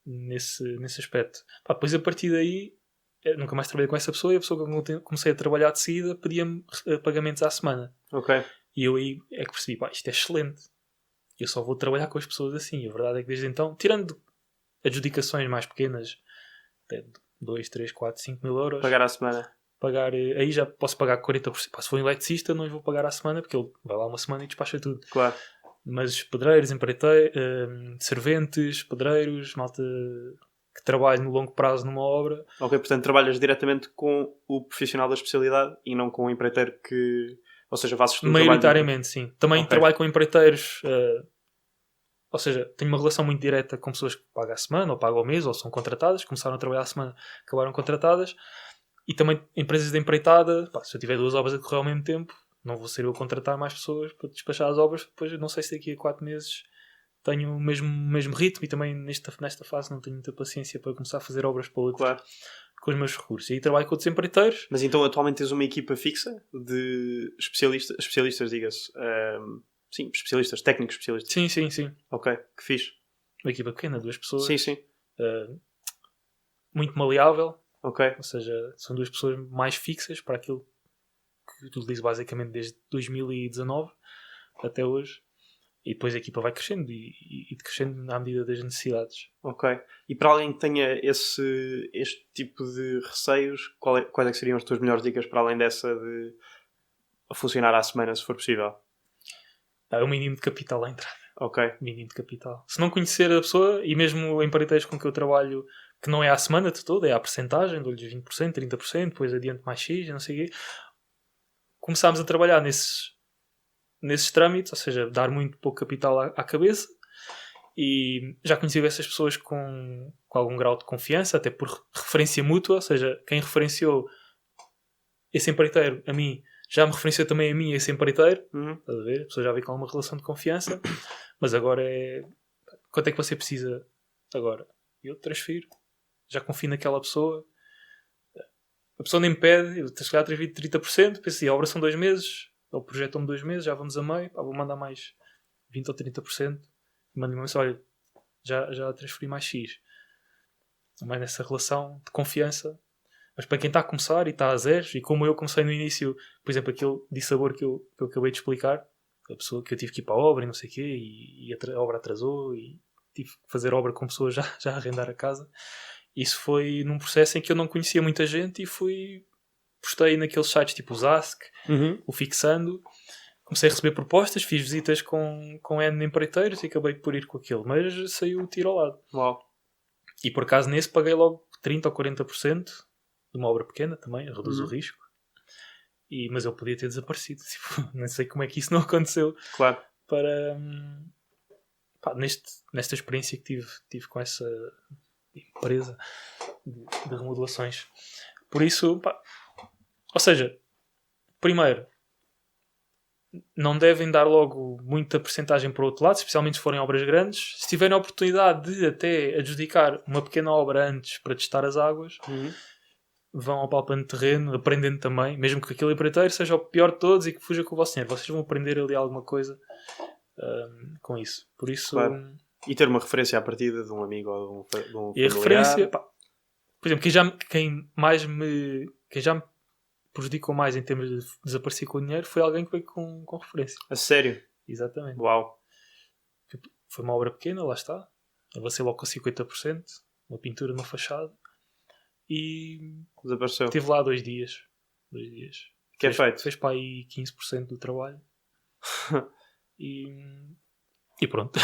nesse aspecto. Depois a partir daí eu nunca mais trabalhei com essa pessoa e a pessoa que comecei a trabalhar de seguida pedia-me pagamentos à semana. Ok. E eu aí é que percebi, isto é excelente. Eu só vou trabalhar com as pessoas assim. A verdade é que desde então, tirando adjudicações mais pequenas, até 2, 3, 4, 5 mil euros. Pagar à semana. Aí já posso pagar 40%. Se for um eletricista, não lhe vou pagar à semana, porque ele vai lá uma semana e despacha tudo. Claro. Mas pedreiros, serventes, pedreiros, malta que trabalhe no longo prazo numa obra. Ok, portanto trabalhas diretamente com o profissional da especialidade e não com o empreiteiro que... Ou seja, fazes tudo. Maioritariamente, sim. Também trabalho com empreiteiros, ou seja, tenho uma relação muito direta com pessoas que pagam a semana, ou pagam ao mês, ou são contratadas, começaram a trabalhar a semana, acabaram contratadas, e também empresas de empreitada. Se eu tiver 2 obras a decorrer ao mesmo tempo, não vou ser eu a contratar mais pessoas para despachar as obras, depois não sei se daqui a 4 meses tenho o mesmo ritmo, e também nesta fase não tenho muita paciência para começar a fazer obras para outros. Claro. Com os meus recursos. E aí trabalho com outros empreiteiros. Mas então atualmente tens uma equipa fixa de especialistas, diga-se. Sim, especialistas, técnicos especialistas. Sim. Ok, que fixe. Uma equipa pequena, 2 pessoas. Sim. Muito maleável. Ok. Ou seja, são 2 pessoas mais fixas para aquilo que utilizo basicamente desde 2019 até hoje. E depois a equipa vai crescendo e crescendo à medida das necessidades. Ok. E para alguém que tenha este tipo de receios, quais é que seriam as tuas melhores dicas para além dessa de funcionar à semana, se for possível? É o mínimo de capital à entrada. Ok. Mínimo de capital. Se não conhecer a pessoa, e mesmo empreiteiros com que eu trabalho, que não é à semana de todo, é à percentagem, dou-lhes 20%, 30%, depois adiante mais X, não sei o quê. Começámos a trabalhar nesses trâmites, ou seja, dar muito pouco capital à cabeça, e já conheci essas pessoas com algum grau de confiança, até por referência mútua, ou seja, quem referenciou esse empreiteiro a mim, já me referenciou também a mim esse empreiteiro. Estás a ver? A pessoa já veio com alguma relação de confiança, mas agora quanto é que você precisa agora? Eu transfiro, já confio naquela pessoa, a pessoa nem me pede, eu se calhar transfiro 30%, pensei, a obra são 2 meses, ele projetou-me 2 meses, já vamos a meio, pá, vou mandar mais 20 ou 30%. Mando-lhe uma mensagem, olha, já transferi mais X. Mais nessa relação de confiança. Mas para quem está a começar e está a zeros, e como eu comecei no início, por exemplo, aquele dissabor que eu acabei de explicar, a pessoa que eu tive que ir para a obra e não sei o quê, e a obra atrasou, e tive que fazer obra com pessoas já a arrendar a casa. Isso foi num processo em que eu não conhecia muita gente e postei naqueles sites tipo o Zask, o Fixando, comecei a receber propostas, fiz visitas com N empreiteiros e acabei por ir com aquele, mas saiu o tiro ao lado. Uau. E por acaso nesse paguei logo 30% ou 40% de uma obra pequena também, reduz o risco. Mas eu podia ter desaparecido. Tipo, não sei como é que isso não aconteceu. Claro. Nesta experiência que tive com essa empresa de remodelações. Por isso, ou seja, primeiro, não devem dar logo muita percentagem para o outro lado, especialmente se forem obras grandes. Se tiverem a oportunidade de até adjudicar uma pequena obra antes para testar as águas, vão ao palpando terreno, aprendendo também, mesmo que aquele empreiteiro seja o pior de todos e que fuja com o vosso dinheiro. Vocês vão aprender ali alguma coisa com isso. Por isso... Claro. E ter uma referência à partida de um amigo ou de um familiar. E a referência... por exemplo, quem já me prejudicou mais em termos de desaparecer com o dinheiro foi alguém que veio com referência. A sério? Exatamente. Uau. Foi uma obra pequena, lá está. Avancei logo com 50%, uma pintura na fachada. E desapareceu. Estive lá 2 dias. Que é feito? Fez para aí 15% do trabalho. e pronto.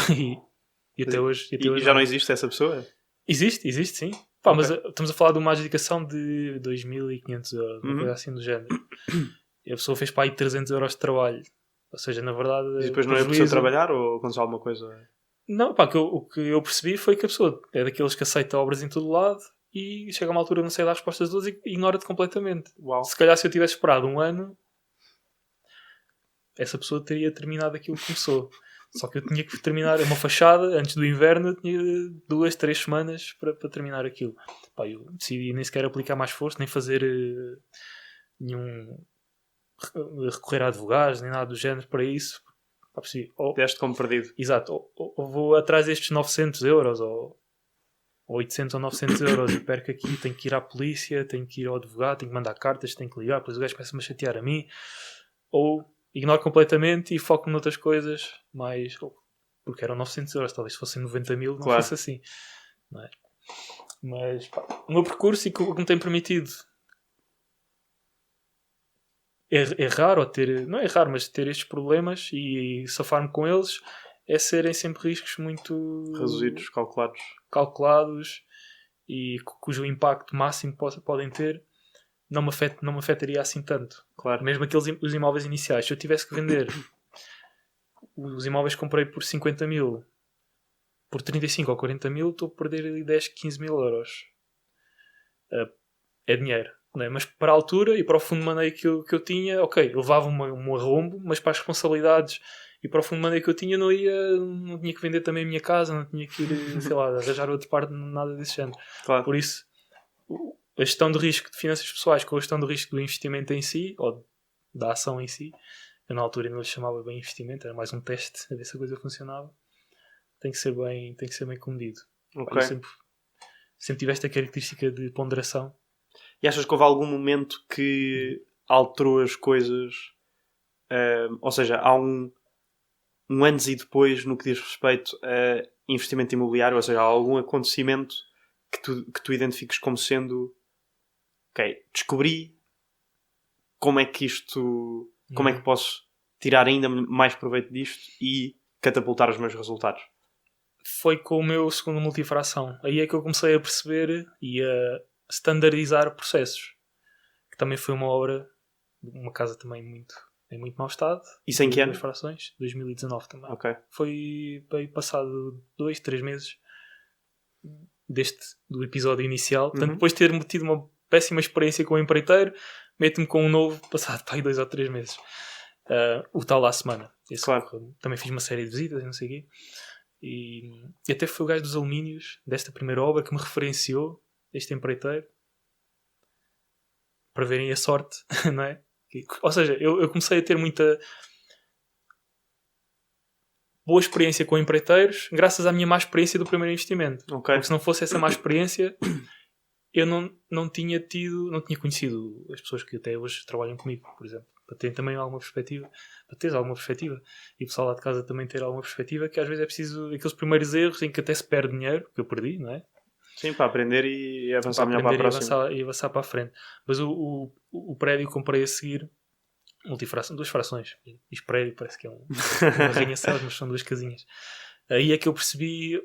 E até hoje... E já não existe essa pessoa? Existe sim. Okay. Mas estamos a falar de uma adjudicação de 2.500 euros, uma coisa assim do género. E a pessoa fez para aí 300 euros de trabalho. Ou seja, na verdade... E depois não é preciso trabalhar ou aconteceu alguma coisa? Não, o que eu percebi foi que a pessoa é daqueles que aceita obras em todo lado e chega a uma altura, não sei dar respostas todas e ignora-te completamente. Uau. Se calhar se eu tivesse esperado 1 ano, essa pessoa teria terminado aquilo que começou. Só que eu tinha que terminar uma fachada antes do inverno, eu tinha 2, 3 semanas para terminar aquilo. Eu decidi nem sequer aplicar mais esforço, nem fazer recorrer a advogados, nem nada do género para isso. Deste como perdido. Exato. Ou vou atrás destes 900 euros, ou 800 ou 900 euros e perco aqui, tenho que ir à polícia, tenho que ir ao advogado, tenho que mandar cartas, tenho que ligar, depois o gajo começa-me a chatear a mim. Ou ignoro completamente e foco noutras coisas, porque eram 900 euros, talvez se fossem 90 mil não fosse assim, não é? Mas o meu percurso e o que me tem permitido errar ou ter, não é errar, mas ter estes problemas e safar-me com eles, é serem sempre riscos muito reduzidos, calculados e cujo impacto máximo podem ter. Não me afetaria assim tanto. Claro. Mesmo os imóveis iniciais. Se eu tivesse que vender os imóveis que comprei por 50 mil por 35 ou 40 mil, estou a perder ali 10, 15 mil euros. É dinheiro. Não é? Mas para a altura e para o fundo de maneio que eu tinha, ok, eu levava um arrombo, mas para as responsabilidades e para o fundo de maneio que eu tinha, não tinha que vender também a minha casa, não tinha que ir, sei lá, arranjar outra parte, nada desse género. Claro. Por isso... a gestão de risco de finanças pessoais com a gestão de risco do investimento em si, ou da ação em si, eu na altura não lhe chamava bem investimento, era mais um teste a ver se a coisa funcionava, tem que ser bem comedido. Okay. Eu sempre tive esta característica de ponderação. E achas que houve algum momento que alterou as coisas? Ou seja, há um antes e depois no que diz respeito a investimento imobiliário, ou seja, há algum acontecimento que tu identifiques como sendo descobri como é que posso tirar ainda mais proveito disto e catapultar os meus resultados. Foi com o meu segundo multifração. Aí é que eu comecei a perceber e a standardizar processos. Que também foi uma obra, uma casa também em muito mau estado. Isso em que ano? 2 frações, 2019 também. Okay. Foi bem passado 2, 3 meses do episódio inicial. Portanto, depois de ter tido uma péssima experiência com o empreiteiro, meto-me com um novo passado para aí 2 ou 3 meses. O tal à semana. Claro. Também fiz uma série de visitas e não sei o quê. E até foi o gajo dos alumínios desta primeira obra que me referenciou, este empreiteiro, para verem a sorte, não é? Ou seja, eu comecei a ter muita boa experiência com empreiteiros graças à minha má experiência do primeiro investimento. Ok. Porque se não fosse essa má experiência, eu não tinha conhecido as pessoas que até hoje trabalham comigo, por exemplo. Para terem também alguma perspectiva, para teres alguma perspectiva, e o pessoal lá de casa também ter alguma perspectiva, que às vezes é preciso aqueles primeiros erros em que até se perde dinheiro, que eu perdi, não é? Sim, para aprender e avançar Para melhor para a aprender próxima. e avançar para a frente. Mas o prédio que comprei a seguir, multifração, 2 frações. Isto prédio parece que é uma arranha-céus, mas são 2 casinhas. Aí é que eu percebi.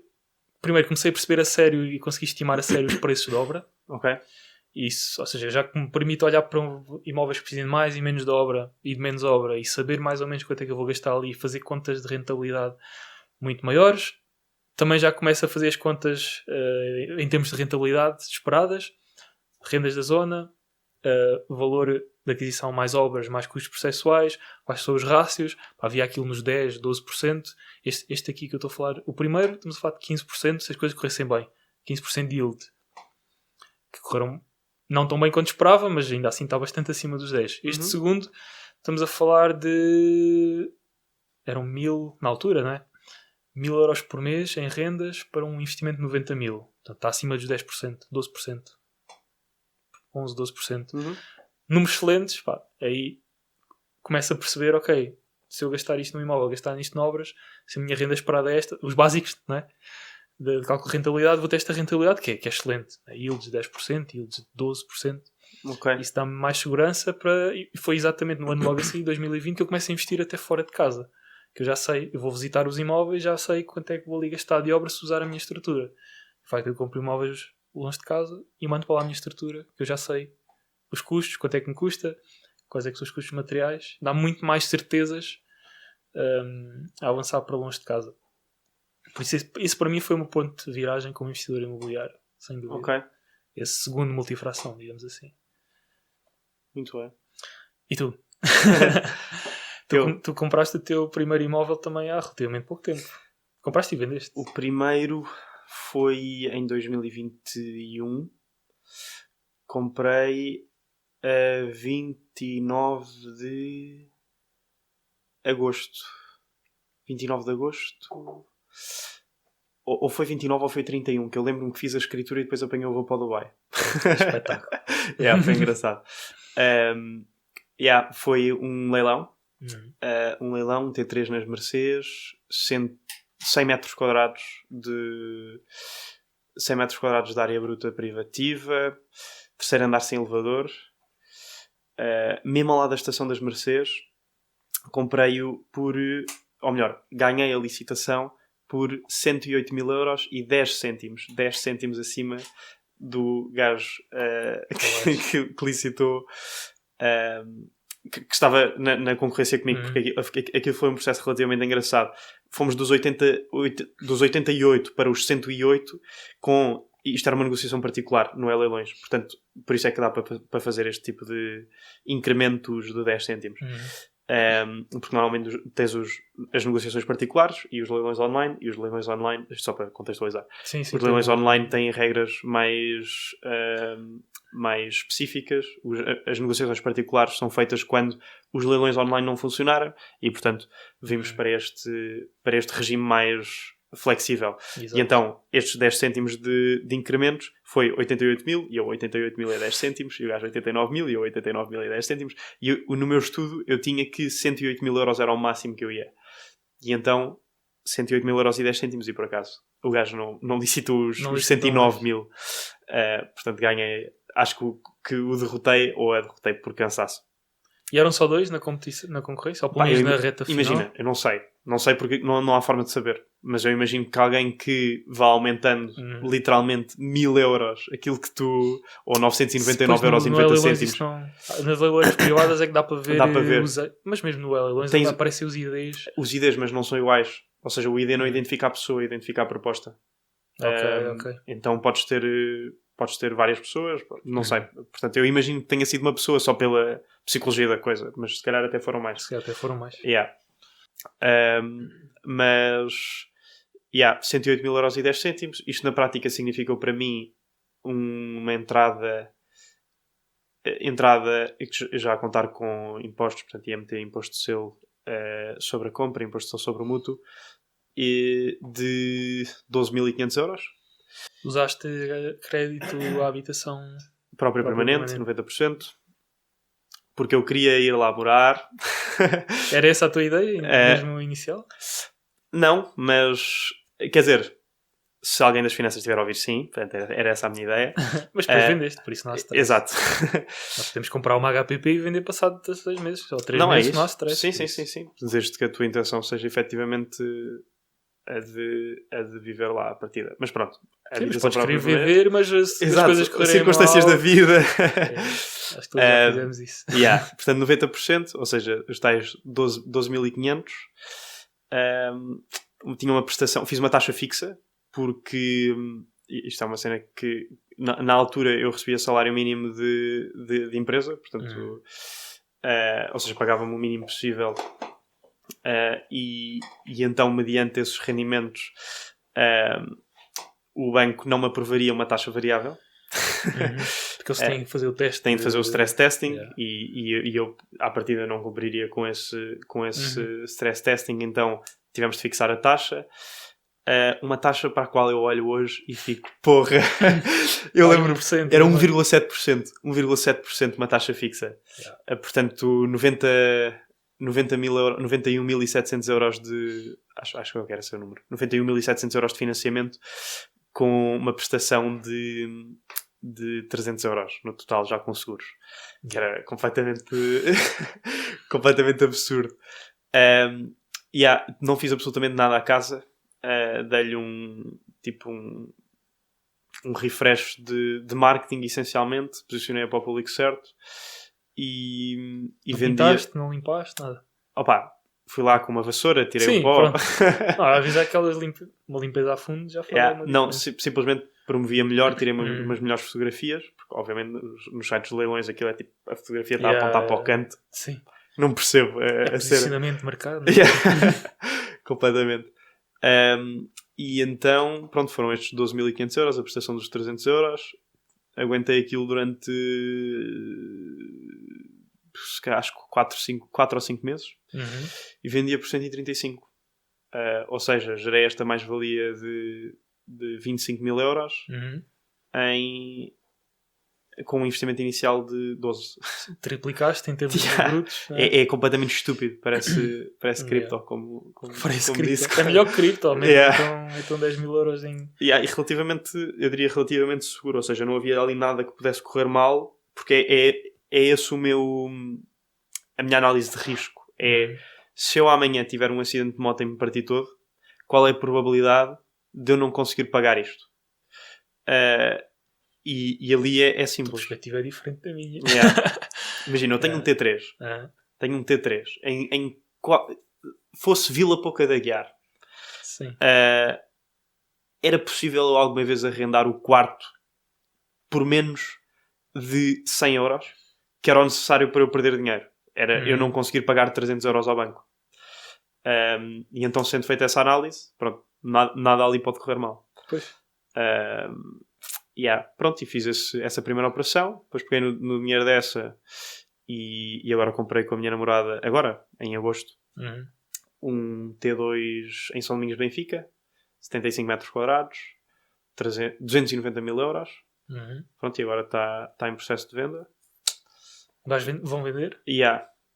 Primeiro comecei a perceber a sério e consegui estimar a sério os preços de obra. Ok. Isso, ou seja, já que me permite olhar para imóveis que precisam de mais e menos de obra e de menos obra e saber mais ou menos quanto é que eu vou gastar ali e fazer contas de rentabilidade muito maiores. Também já começo a fazer as contas em termos de rentabilidade esperadas, rendas da zona, valor de aquisição mais obras, mais custos processuais, quais são os rácios. Havia aquilo nos 10%, 12%. Este aqui que eu estou a falar, o primeiro, estamos a falar de 15% se as coisas corressem bem. 15% de yield. Que correram não tão bem quanto esperava, mas ainda assim está bastante acima dos 10%. Este segundo, estamos a falar de... eram 1.000 na altura, não é? 1.000 euros por mês em rendas para um investimento de 90 mil. Portanto, está acima dos 10%, 12%. 11, 12%. Números excelentes, pá. Aí começo a perceber, ok, se eu gastar isto no imóvel, gastar nisto em obras, se a minha renda esperada é esta, os básicos, não é? De cálculo de rentabilidade, vou ter esta rentabilidade que é excelente. Yields de 10%, yields de 12%. Okay. Isso dá-me mais segurança para... E foi exatamente no ano logo assim, 2020, que eu começo a investir até fora de casa. Que eu já sei, eu vou visitar os imóveis, já sei quanto é que vou ali gastar de obra se usar a minha estrutura. O facto de eu compro imóveis longe de casa e mando para lá a minha estrutura, que eu já sei os custos, quanto é que me custa, quais é que são os custos materiais. Dá muito mais certezas a avançar para longe de casa. Por isso para mim foi o meu ponto de viragem como investidor imobiliário, sem dúvida. Okay. Esse segundo multifração, digamos assim. Muito bem. E tu? Tu compraste o teu primeiro imóvel também há relativamente pouco tempo. Compraste e vendeste? O primeiro foi em 2021. Comprei a 29 de agosto. 29 de agosto. Ou foi 29 ou foi 31, que eu lembro-me que fiz a escritura e depois apanhei o voo para o Dubai. Espetáculo. Foi engraçado. Foi um leilão. Um leilão, T3 nas Mercês, 100 metros quadrados de 100 metros quadrados de área bruta privativa, terceiro andar sem elevador, mesmo ao lado da estação das Mercês. Comprei-o por, ou melhor, ganhei a licitação por 108 mil euros e 10 cêntimos acima do gajo que licitou, que estava na concorrência comigo, porque aquilo foi um processo relativamente engraçado. Fomos dos 88 para os 108 com... Isto era uma negociação particular, não é leilões. Portanto, por isso é que dá para fazer este tipo de incrementos de 10 cêntimos. Porque normalmente tens as negociações particulares e os leilões online, só para contextualizar, sim, os leilões online têm regras mais específicas. As negociações particulares são feitas quando os leilões online não funcionaram e, portanto, vimos para este regime mais flexível. Exato. E então estes 10 cêntimos de incrementos foi 88 mil e eu 88 mil e 10 cêntimos e o gajo 89 mil e eu 89 mil e 10 cêntimos e no meu estudo eu tinha que 108 mil euros era o máximo que eu ia e então 108 mil euros e 10 cêntimos e por acaso o gajo não licitou os 109 mil. Portanto ganhei, acho que o derrotei ou a derrotei por cansaço. E eram só dois na concorrência? Ou pelo menos na reta final? Imagina, eu não sei porque não há forma de saber, mas eu imagino que alguém que vá aumentando literalmente 1000 euros aquilo que tu, ou 999 euros e 90 cêntimos nas leilões privadas é que dá para ver, mas mesmo no leilões aparecem os IDs, mas não são iguais, ou seja, o ID não identifica a pessoa, identifica a proposta. Ok. Então podes ter várias pessoas, não sei. Portanto, eu imagino que tenha sido uma pessoa só pela psicologia da coisa, mas se calhar até foram mais. Mas 108 mil euros e 10 cêntimos. Isto na prática significou para mim uma entrada entrada, já a contar com impostos, portanto ia meter imposto de selo sobre a compra, imposto sobre o mútuo, e de 12.500 euros. Usaste crédito à habitação Própria permanente, 90%. Porque eu queria ir lá morar. Era essa a tua ideia, mesmo inicial? Não, mas... Quer dizer, se alguém das finanças estiver a ouvir, sim. Portanto, era essa a minha ideia. Mas depois vendeste, por isso não há stress. Exato. Nós podemos comprar uma HPP e vender passado 6 meses ou 3 meses, não há stress. Sim. Desde que a tua intenção seja efetivamente a de viver lá à partida. Mas pronto. Sim, mas podes querer viver, mas as coisas correrem circunstâncias mal... da vida. Acho que todos já fizemos isso. Portanto, 90%, ou seja, os tais 12.500. Tinha uma prestação, fiz uma taxa fixa, porque isto é uma cena que na altura eu recebia salário mínimo de empresa, portanto, ou seja, pagava-me o mínimo possível. E então, mediante esses rendimentos, o banco não me aprovaria uma taxa variável. Porque eles têm que fazer o teste. Têm de fazer o stress testing e eu, à partida, não cumpriria com esse stress testing, então tivemos de fixar a taxa. Uma taxa para a qual eu olho hoje e fico, porra, eu lembro-me, era 1,7%, 1,7% uma taxa fixa. Portanto, 91.700 euros de... Acho que eu quero esse o número. 91.700 euros de financiamento com uma prestação de 300 euros no total, já com seguros. Que era completamente absurdo. Não fiz absolutamente nada à casa. Dei-lhe um refresh de marketing, essencialmente. Posicionei-a para o público certo. E não vendia... pintaste, não limpaste, nada? Opa, fui lá com uma vassoura, tirei o pó. Pronto. Avisar uma limpeza a fundo já foi não, simplesmente promovia melhor, tirei umas melhores fotografias, porque obviamente nos sites de leilões aquilo é tipo, a fotografia está a apontar para o canto. Sim. Não percebo. Posicionamento marcado. Completamente. E então, pronto, foram estes 12.500 euros, a prestação dos 300 euros. Aguentei aquilo durante acho que 4 ou 5 meses e vendia por 135. Ou seja, gerei esta mais-valia de 25.000 euros com um investimento inicial de 12. Triplicaste em termos de brutos. É completamente estúpido. Parece cripto, como cripto. disse. É melhor que cripto, então 10.000 euros em... E eu diria relativamente seguro. Ou seja, não havia ali nada que pudesse correr mal, porque é esse a minha análise de risco. Se eu amanhã tiver um acidente de moto e me partir todo, qual é a probabilidade de eu não conseguir pagar isto? E ali é simples. A perspectiva é diferente da minha. Imagina, eu tenho um T3. Tenho um T3. Fosse Vila Pouca da Guiar. Sim. Era possível eu alguma vez arrendar o quarto por menos de 100 euros, que era o necessário para eu perder dinheiro. Era eu não conseguir pagar 300 euros ao banco. E então, sendo feita essa análise, pronto, nada ali pode correr mal. Pois. Pronto, e fiz essa primeira operação. Depois peguei no dinheiro dessa e agora comprei com a minha namorada, agora, em agosto, um T2 em São Domingos de Benfica, 75 metros quadrados, 290.000 euros. Pronto, e agora está em processo de venda. Vão vender?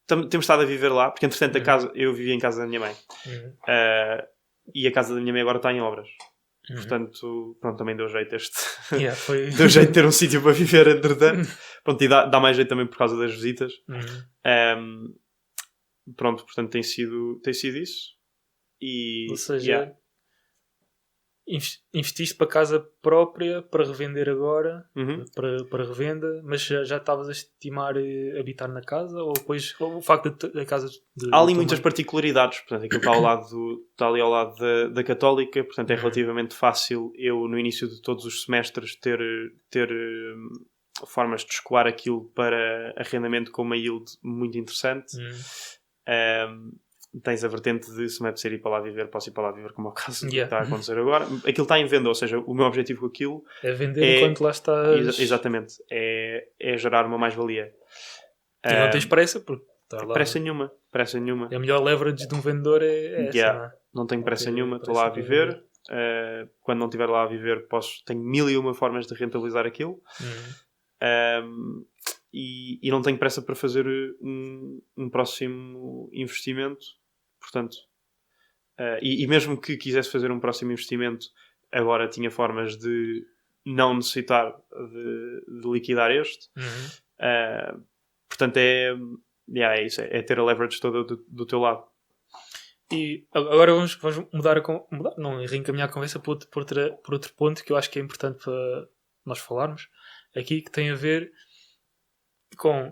Temos estado a viver lá, porque entretanto eu vivia em casa da minha mãe. E a casa da minha mãe agora está em obras. Portanto, pronto, também deu jeito deu jeito de ter um sítio para viver, entretanto. Pronto, e dá mais jeito também por causa das visitas. Pronto, portanto tem sido isso. Ou seja, investiste para casa própria para revender agora, para revenda, mas já estavas a estimar habitar na casa? Ou depois o facto da casa... Há ali muitas particularidades. Portanto, aquilo está ali ao lado da Católica, portanto é relativamente fácil eu, no início de todos os semestres, ter formas de escoar aquilo para arrendamento com uma yield muito interessante. tens a vertente de se me apetecer ir para lá viver, posso ir para lá viver, como é o caso que Yeah. está a acontecer agora. Aquilo está em venda, ou seja, o meu objetivo com aquilo É vender enquanto lá estás. exatamente, é gerar uma mais-valia. E não tens pressa, porque está lá. Pressa nenhuma. É a melhor leverage de um vendedor é essa, Yeah. não é? Não tenho pressa ter nenhuma, estou pressa lá a para viver. Quando não estiver lá a viver, tenho 1001 formas de rentabilizar aquilo. E não tenho pressa para fazer um próximo investimento. Portanto, e mesmo que quisesse fazer um próximo investimento, agora tinha formas de não necessitar de liquidar este. Portanto, é isso. É ter a leverage toda do teu lado. E agora vamos reencaminhar a conversa por outro ponto que eu acho que é importante para nós falarmos aqui, que tem a ver com,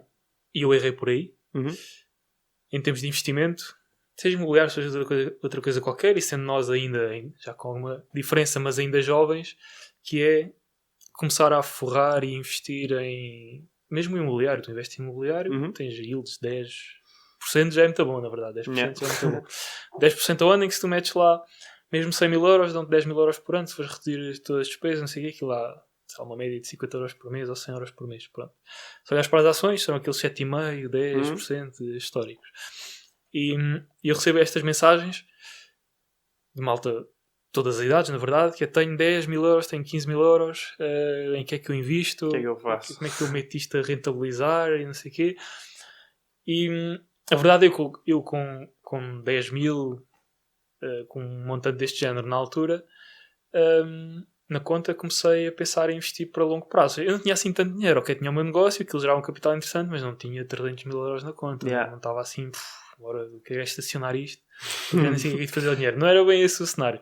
e eu errei por aí, em termos de investimento, seja imobiliário, seja outra coisa qualquer, e sendo nós ainda já com alguma diferença, mas ainda jovens, que é começar a forrar e investir em, mesmo em imobiliário. Tu investes em imobiliário, tens yields 10%, já é muito bom, na verdade. 10% já é muito bom. 10% ao ano em que se tu metes lá mesmo 100 mil euros, dão-te 10 mil euros por ano, se fores reduzir todas as despesas, não sei o que, aquilo lá, uma média de 50 euros por mês ou 100 euros por mês. Pronto. Se olhares para as ações, serão aqueles 7,5%, 10% históricos. E eu recebo estas mensagens de malta, todas as idades, na verdade, que é: tenho 10 mil euros, tenho 15 mil euros, em que é que eu invisto? O que é que eu faço? Como é que eu meto isto a rentabilizar e não sei o quê? E a verdade é que eu com 10 mil, com um montante deste género na altura, na conta comecei a pensar em investir para longo prazo. Eu não tinha assim tanto dinheiro, ok, tinha o meu negócio, aquilo gerava um capital interessante, mas não tinha 300 mil euros na conta. Não estava assim, agora eu quero estacionar isto, porque não sei o que é de fazer o dinheiro. Não era bem esse o cenário.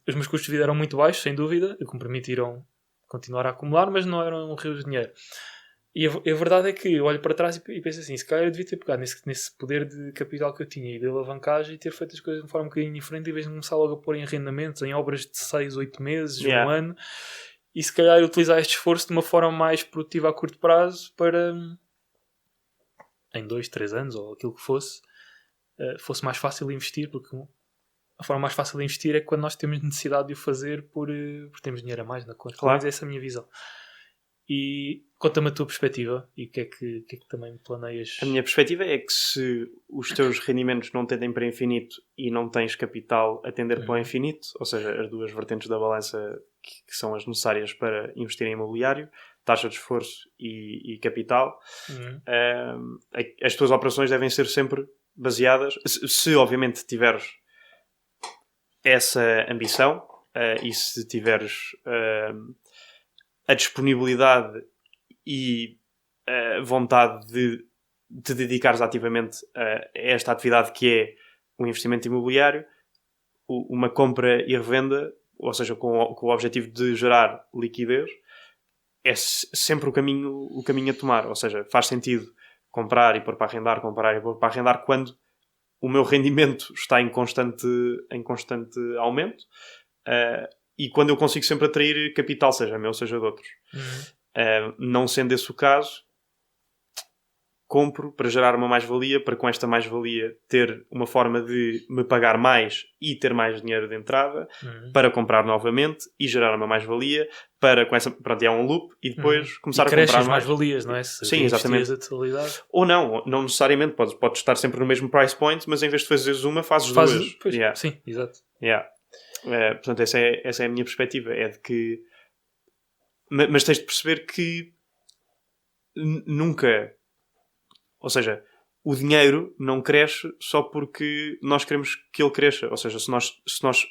Os meus custos de vida eram muito baixos, sem dúvida, que me permitiram continuar a acumular, mas não eram um rio de dinheiro. E a verdade é que eu olho para trás e penso assim: se calhar eu devia ter pegado nesse poder de capital que eu tinha e de alavancagem e ter feito as coisas de uma forma um bocadinho diferente, em vez de começar logo a pôr em arrendamentos, em obras de 6, 8 meses, um ano, e se calhar utilizar este esforço de uma forma mais produtiva a curto prazo para, em 2, 3 anos, ou aquilo que fosse mais fácil investir, porque a forma mais fácil de investir é quando nós temos necessidade de o fazer porque temos dinheiro a mais na conta. Claro. Mas essa é a minha visão. E conta-me a tua perspectiva e o que é que também planeias. A minha perspectiva é que se os teus rendimentos não tendem para infinito e não tens capital a tender para o infinito, ou seja, as duas vertentes da balança que são as necessárias para investir em imobiliário, taxa de esforço e capital, as tuas operações devem ser sempre baseadas, se obviamente tiveres essa ambição e se tiveres a disponibilidade e a vontade de te dedicares ativamente a esta atividade que é o investimento imobiliário, uma compra e revenda, ou seja, com o objetivo de gerar liquidez, é sempre o caminho a tomar. Ou seja, faz sentido comprar e pôr para arrendar, comprar e pôr para arrendar quando o meu rendimento está em constante aumento e quando eu consigo sempre atrair capital, seja meu, seja de outros. Não sendo esse o caso, compro para gerar uma mais-valia, para com esta mais-valia ter uma forma de me pagar mais e ter mais dinheiro de entrada, para comprar novamente e gerar uma mais-valia, para com essa, pronto, é um loop, e depois começar a comprar mais-valias, não é? Sim, exatamente. A totalidade. Ou não necessariamente, podes estar sempre no mesmo price point, mas em vez de fazeres uma, fazes duas. Pois, sim, exato. Portanto, essa é a minha perspectiva, é de que mas tens de perceber que nunca, ou seja, o dinheiro não cresce só porque nós queremos que ele cresça. Ou seja, se nós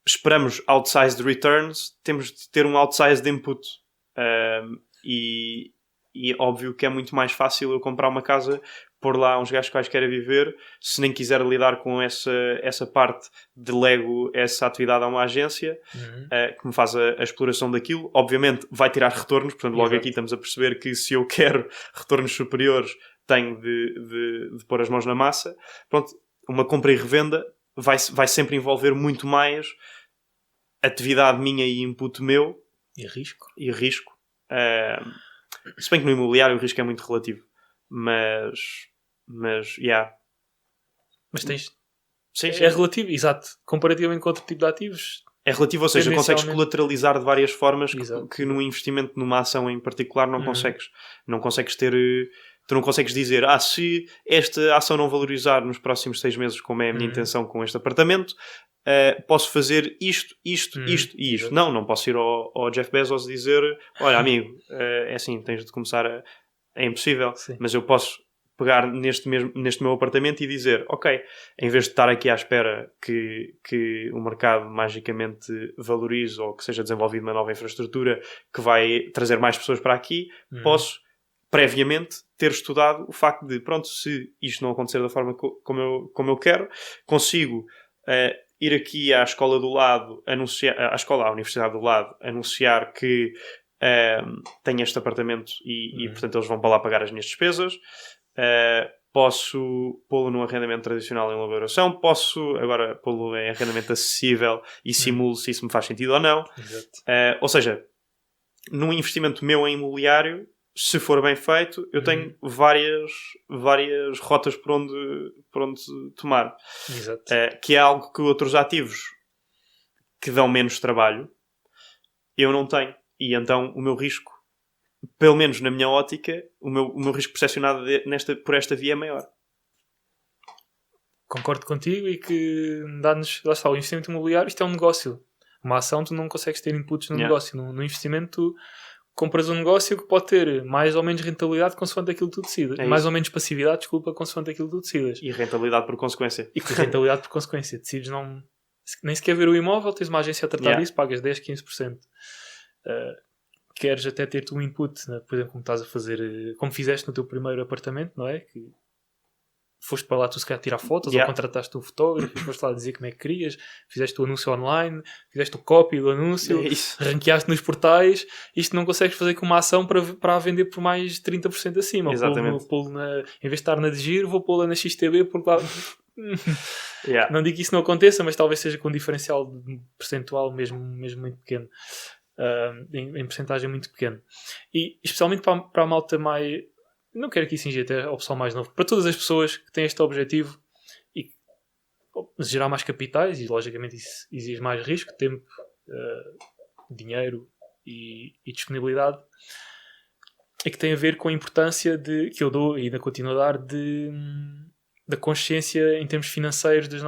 esperamos outsized returns, temos de ter um outsized input. E óbvio que é muito mais fácil eu comprar uma casa, pôr lá uns gajos quaisquer a viver, se nem quiser lidar com essa parte, delego essa atividade a uma agência que me faz a exploração daquilo. Obviamente vai tirar retornos, portanto logo aqui estamos a perceber que se eu quero retornos superiores, tenho de pôr as mãos na massa. Pronto, uma compra e revenda vai sempre envolver muito mais atividade minha e input meu. E risco. Se bem que no imobiliário o risco é muito relativo. Mas Mas tens... Sim. É relativo, exato. Comparativamente com outro tipo de ativos... É relativo, ou seja, consegues colateralizar de várias formas que num investimento numa ação em particular não consegues. Não consegues ter... Tu não consegues dizer, se esta ação não valorizar nos próximos 6 meses, como é a minha intenção com este apartamento, posso fazer isto e isto. Exato. Não posso ir ao Jeff Bezos e dizer, olha amigo, é assim, tens de começar é impossível. Sim. Mas eu posso pegar neste meu apartamento e dizer, ok, em vez de estar aqui à espera que o mercado magicamente valorize ou que seja desenvolvida uma nova infraestrutura que vai trazer mais pessoas para aqui, posso previamente ter estudado o facto de, pronto, se isto não acontecer da forma como eu quero, consigo ir aqui à escola do lado, à universidade do lado, anunciar que tenho este apartamento e portanto eles vão para lá pagar as minhas despesas. Posso pô-lo num arrendamento tradicional em elaboração, posso agora pô-lo em arrendamento acessível e simulo se isso me faz sentido ou não. Ou seja, num investimento meu em imobiliário, se for bem feito, eu tenho várias rotas por onde tomar. Que é algo que outros ativos que dão menos trabalho eu não tenho. E então o meu risco, pelo menos na minha ótica, o meu risco percepcionado por esta via é maior. Concordo contigo e que dá-nos... Lá está, o investimento imobiliário, isto é um negócio. Uma ação, tu não consegues ter inputs no negócio. No investimento, tu compras um negócio que pode ter mais ou menos rentabilidade consoante aquilo que tu decidas. Mais ou menos passividade, desculpa, consoante aquilo que tu decidas. E rentabilidade por consequência. E rentabilidade por consequência. Decides nem sequer ver o imóvel, tens uma agência a tratar disso, pagas 10, 15%. Queres até ter-te um input, né? Por exemplo, como estás a fazer, como fizeste no teu primeiro apartamento, não é? Que foste para lá tu se calhar tirar fotos ou contrataste um fotógrafo e foste lá dizer como é que querias, fizeste o anúncio online, fizeste o copy do anúncio, ranqueaste nos portais. Isto não consegues fazer com uma ação para a vender por mais 30% acima. Exatamente. Em vez de estar na de giro, vou pô-la na XTB porque lá... Não digo que isso não aconteça, mas talvez seja com um diferencial percentual mesmo muito pequeno. Em percentagem muito pequeno. E especialmente para a malta mais... Não quero aqui cingir até ao pessoal mais novo. Para todas as pessoas que têm este objetivo e gerar mais capitais, e logicamente isso exige mais risco, tempo, dinheiro e disponibilidade, é que tem a ver com a importância que eu dou e ainda continuo a dar da consciência em termos financeiros das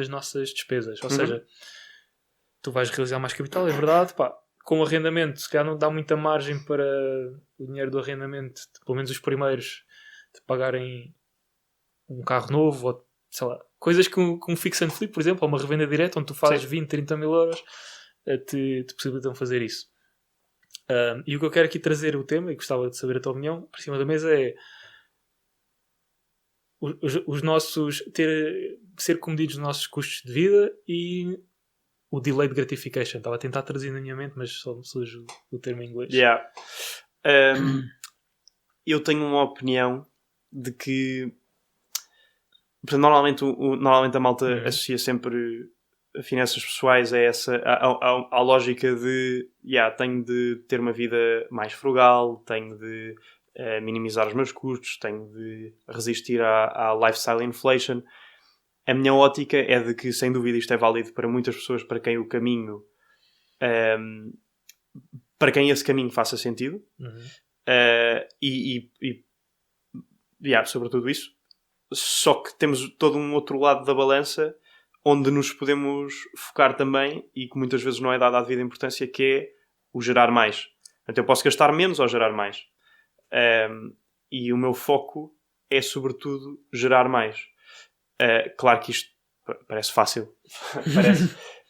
nossas despesas. Ou seja, tu vais realizar mais capital, é verdade, com o arrendamento, se calhar não dá muita margem para o dinheiro do arrendamento, pelo menos os primeiros, de pagarem um carro novo, ou sei lá, coisas que um fix and flip, por exemplo, ou uma revenda direta, onde tu fazes 20, 30 mil euros, te possibilitam fazer isso. E o que eu quero aqui trazer o tema, e gostava de saber a tua opinião, por cima da mesa é os nossos ser comedidos nos nossos custos de vida e o delayed gratification. Estava a tentar traduzir na minha mente, mas só me surge o termo em inglês. Eu tenho uma opinião de que normalmente a malta associa sempre finanças pessoais a essa à lógica de tenho de ter uma vida mais frugal, tenho de minimizar os meus custos, tenho de resistir à lifestyle inflation. A minha ótica é de que, sem dúvida, isto é válido para muitas pessoas para quem o caminho para quem esse caminho faça sentido. Sobretudo isso. Só que temos todo um outro lado da balança onde nos podemos focar também e que muitas vezes não é dada a devida importância, que é o gerar mais. Portanto, eu posso gastar menos ou gerar mais. E o meu foco é, sobretudo, gerar mais. Claro que isto parece fácil.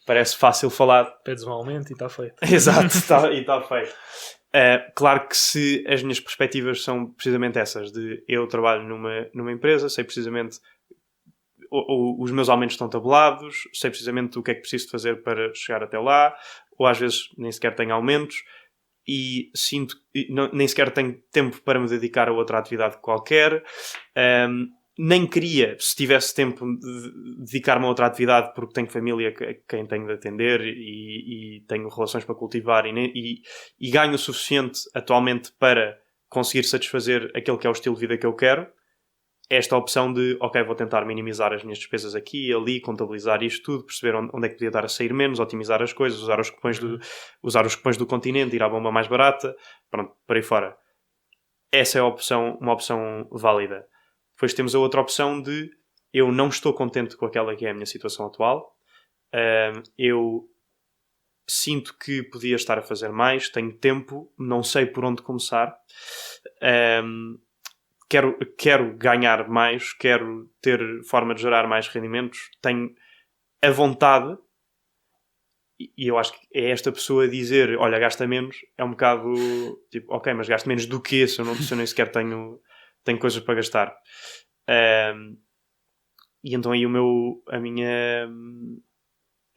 parece fácil falar. Pedes um aumento e está feito. Exato, está feito. Claro que se as minhas perspectivas são precisamente essas, de eu trabalho numa empresa, sei precisamente os meus aumentos estão tabulados, sei precisamente o que é que preciso de fazer para chegar até lá, ou às vezes nem sequer tenho aumentos e sinto nem sequer tenho tempo para me dedicar a outra atividade qualquer. Nem queria, se tivesse tempo, de dedicar-me a outra atividade, porque tenho família a quem tenho de atender e tenho relações para cultivar e ganho o suficiente atualmente para conseguir satisfazer aquele que é o estilo de vida que eu quero. esta opção de, ok, vou tentar minimizar as minhas despesas aqui e ali, contabilizar isto tudo, perceber onde é que podia dar a sair menos, otimizar as coisas, usar os cupons do continente, ir à bomba mais barata, pronto, por aí fora. Essa é uma opção válida. Depois temos a outra opção de eu não estou contente com aquela que é a minha situação atual. Eu sinto que podia estar a fazer mais, tenho tempo, não sei por onde começar. Quero ganhar mais, quero ter forma de gerar mais rendimentos, tenho a vontade, e eu acho que é esta pessoa dizer, olha, gasta menos, é um bocado tipo, ok, mas gasto menos do que se eu nem sequer tenho coisas para gastar. E então aí a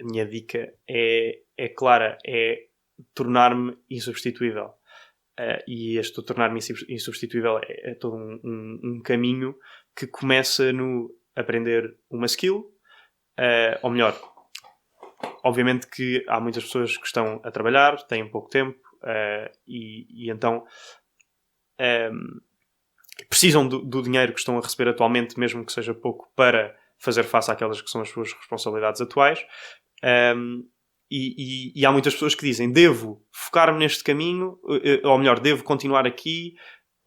minha dica é clara, é tornar-me insubstituível. E este tornar-me insubstituível é todo um caminho que começa no aprender uma skill, ou melhor, obviamente que há muitas pessoas que estão a trabalhar, têm pouco tempo, e então precisam do dinheiro que estão a receber atualmente, mesmo que seja pouco, para fazer face àquelas que são as suas responsabilidades atuais. E há muitas pessoas que dizem, devo focar-me neste caminho, ou melhor, devo continuar aqui,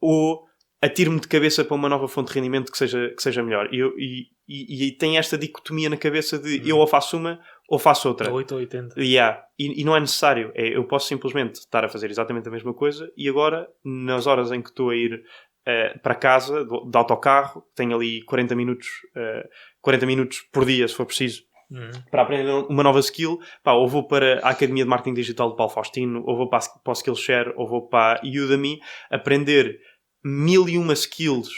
ou atiro-me de cabeça para uma nova fonte de rendimento que seja melhor. E tem esta dicotomia na cabeça de eu ou faço uma ou faço outra. 8 ou 80. E não é necessário. Eu posso simplesmente estar a fazer exatamente a mesma coisa e agora, nas horas em que estou a ir para casa, de autocarro, tenho ali 40 minutos por dia, se for preciso, para aprender uma nova skill, ou vou para a Academia de Marketing Digital de Paulo Faustino, ou vou para o Skillshare, ou vou para a Udemy, aprender 1001 skills,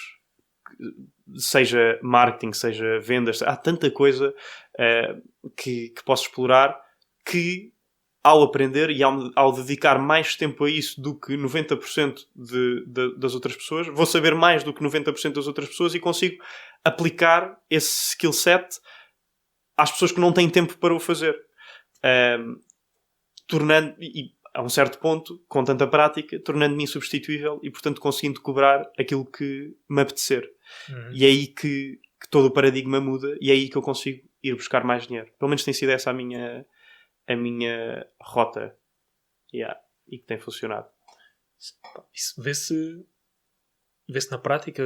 seja marketing, seja vendas, há tanta coisa que posso explorar, que ao aprender e ao dedicar mais tempo a isso do que 90% das outras pessoas, vou saber mais do que 90% das outras pessoas e consigo aplicar esse skill set às pessoas que não têm tempo para o fazer. Tornando, e a um certo ponto, com tanta prática, tornando-me insubstituível e, portanto, conseguindo cobrar aquilo que me apetecer. E é aí que todo o paradigma muda e é aí que eu consigo ir buscar mais dinheiro. Pelo menos tem sido essa a minha rota. E que tem funcionado. Isso vê-se na prática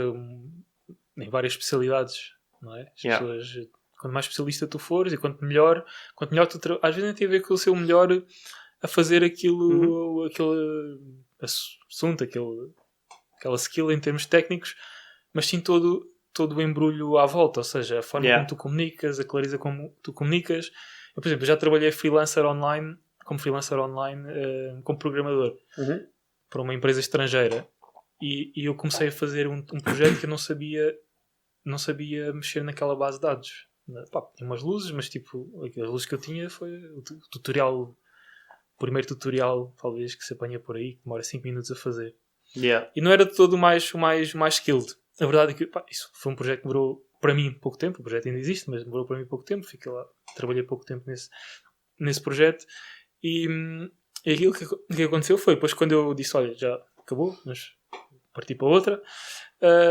em várias especialidades, não é? As pessoas, quanto mais especialista tu fores e quanto melhor tu às vezes nem tem a ver com o ser o melhor a fazer aquilo, aquele assunto, aquela skill em termos técnicos, mas sim todo o embrulho à volta, ou seja, a forma como tu comunicas, a clareza como tu comunicas. Eu, por exemplo, já trabalhei como freelancer online, como programador para uma empresa estrangeira e eu comecei a fazer um projeto que eu não sabia mexer naquela base de dados. Tinha umas luzes, mas tipo, as luzes que eu tinha foi o primeiro tutorial, talvez, que se apanha por aí, que demora 5 minutos a fazer. E não era de todo o mais skilled. A verdade é que isso foi um projeto que demorou para mim pouco tempo. O projeto ainda existe, mas demorou para mim pouco tempo. Fiquei lá, trabalhei pouco tempo nesse projeto. E aquilo que aconteceu foi, depois quando eu disse, olha, já acabou, mas parti para outra,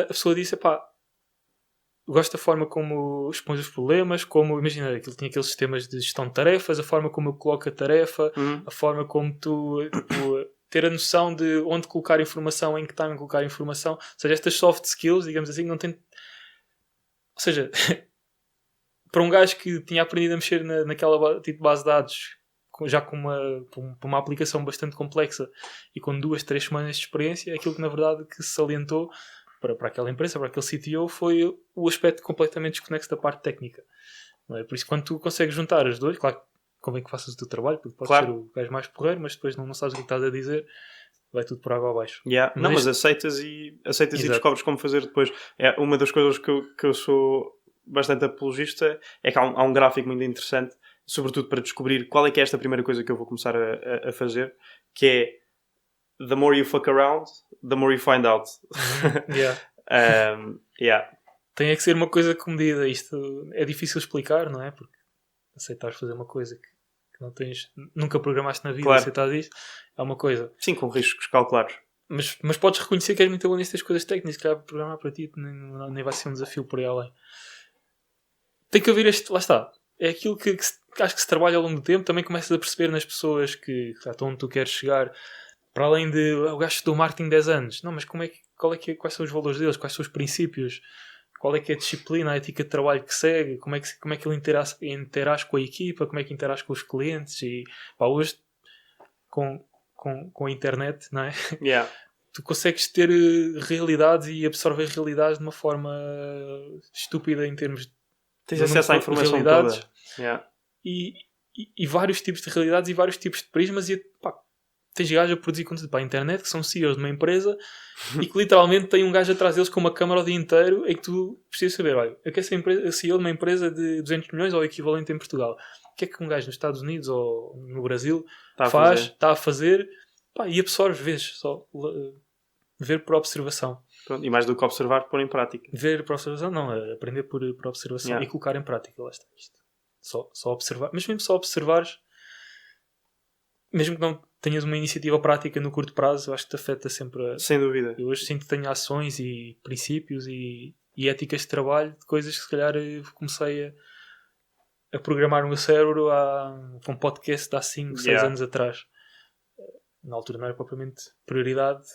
a pessoa disse, gosto da forma como expões os problemas, como, imagina, aquilo tinha aqueles sistemas de gestão de tarefas, a forma como eu coloco a tarefa, a forma como tu ter a noção de onde colocar informação, em que time colocar informação. Ou seja, estas soft skills, digamos assim, não tem... Ou seja, para um gajo que tinha aprendido a mexer naquela tipo de base de dados, já com uma aplicação bastante complexa e com 2-3 semanas de experiência, aquilo que na verdade que se salientou para aquela empresa, para aquele CTO, foi o aspecto completamente desconexo da parte técnica. Não é? Por isso, quando tu consegues juntar as duas, claro, convém que faças o teu trabalho, porque podes ser o gajo mais porreiro, mas depois não sabes o que estás a dizer, vai tudo por água abaixo. Mas aceitas e descobres como fazer depois. É uma das coisas que eu sou bastante apologista, é que há um gráfico muito interessante, sobretudo para descobrir qual é que é esta primeira coisa que eu vou começar a fazer, que é the more you fuck around, the more you find out. Tem que ser uma coisa comedida. Isto é difícil explicar, não é? Porque aceitares fazer uma coisa que não tens, nunca programaste na vida, aceitar isto, é uma coisa. Sim, com riscos calculados. Mas podes reconhecer que és muito bom nestas coisas técnicas, que programar para ti nem vai ser um desafio por aí além. Tem que haver lá está. É aquilo que acho que se trabalha ao longo do tempo, também começas a perceber nas pessoas que estão onde tu queres chegar, para além de o gajo estudou marketing 10 anos. Não, mas quais são os valores deles, quais são os princípios, qual é que é a disciplina, a ética de trabalho que segue, como é que ele interage com a equipa, como é que interage com os clientes. E pá, hoje com a internet, não é? Yeah. Tu consegues ter realidades e absorver realidades de uma forma estúpida em termos de tens acesso à informação toda. Yeah. E vários tipos de realidades e vários tipos de prismas e pá, tens gajos a produzir conteúdo para a internet que são CEOs de uma empresa e que literalmente tem um gajo atrás deles com uma câmara o dia inteiro em que tu precisas saber, olha, eu quero ser CEO de uma empresa de 200 milhões ou o equivalente em Portugal. O que é que um gajo nos Estados Unidos ou no Brasil está a fazer pá, e absorves, vês só ver por observação. Pronto, e mais do que observar, pôr em prática. Ver por observação, não, aprender por observação e colocar em prática. Lá está isto. Só observar. Mas mesmo só observares, mesmo que não tenhas uma iniciativa prática no curto prazo, eu acho que te afeta sempre. Sem dúvida. Eu hoje sinto que tenho ações e princípios e éticas de trabalho, de coisas que se calhar eu comecei a programar o meu cérebro para um podcast de há 5, 6 anos atrás. Na altura não era propriamente prioridade,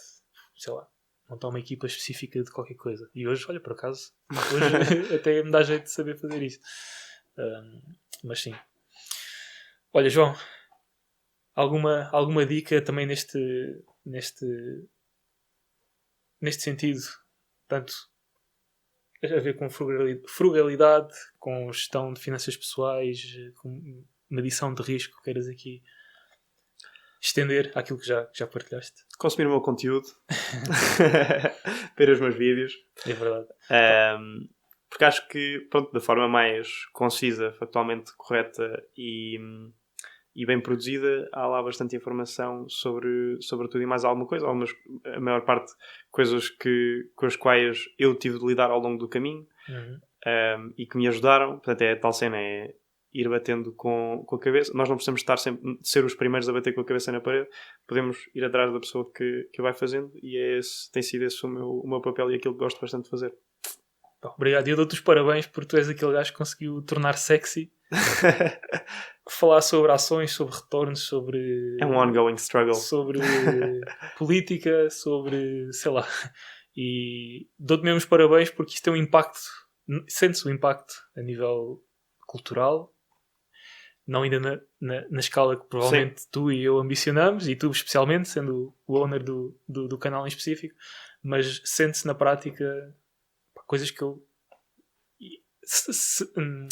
sei lá, montar uma equipa específica de qualquer coisa. E hoje, olha, por acaso, hoje até me dá jeito de saber fazer isso. Mas sim. Olha, João, alguma dica também neste sentido? Tanto a ver com frugalidade, com gestão de finanças pessoais, com medição de risco, queiras aqui estender àquilo que já partilhaste. Consumir o meu conteúdo. Ver os meus vídeos. É verdade. Porque acho que, pronto, da forma mais concisa, factualmente correta e bem produzida, há lá bastante informação sobre tudo e mais alguma coisa. A maior parte coisas com as quais eu tive de lidar ao longo do caminho e que me ajudaram. Portanto, é a tal cena, é ir batendo com a cabeça. Nós não precisamos estar sempre ser os primeiros a bater com a cabeça na parede. Podemos ir atrás da pessoa que vai fazendo e tem sido esse o meu papel e aquilo que gosto bastante de fazer. Obrigado. E eu dou-te os parabéns porque tu és aquele gajo que conseguiu tornar sexy falar sobre ações, sobre retornos, sobre... É um ongoing struggle. Sobre política, sobre... sei lá. E dou-te mesmo os parabéns porque isto tem um impacto... Sente-se o impacto a nível cultural, não ainda na escala que provavelmente tu e eu ambicionamos, e tu especialmente, sendo o owner do canal em específico, mas sente-se na prática coisas que eu...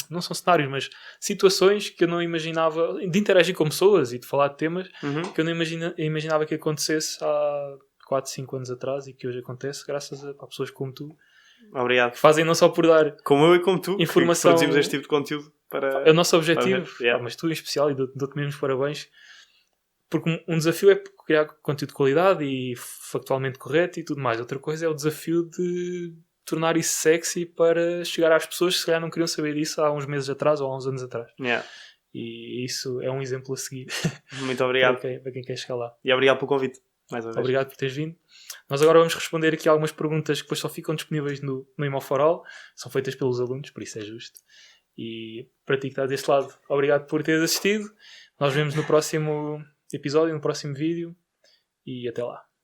não são cenários, mas situações que eu não imaginava, de interagir com pessoas e de falar de temas que eu não imaginava que acontecesse há 4, 5 anos atrás e que hoje acontece graças a pessoas como tu. Obrigado. Que fazem não só por dar como eu e como tu, informação, que produzimos este tipo de conteúdo para... É o nosso objetivo, mas tu em especial, e dou-te mesmo os parabéns, porque um desafio é criar conteúdo de qualidade e factualmente correto e tudo mais. Outra coisa é o desafio de tornar isso sexy para chegar às pessoas que se calhar não queriam saber disso há uns meses atrás ou há uns anos atrás. E isso é um exemplo a seguir. Muito obrigado. para quem quer chegar lá. E obrigado pelo convite, mais uma vez. Obrigado por teres vindo. Nós agora vamos responder aqui algumas perguntas que depois só ficam disponíveis no Imo for All. São feitas pelos alunos, por isso é justo. E para ti que estás deste lado, obrigado por teres assistido. Nós vemos no próximo episódio, no próximo vídeo. E até lá.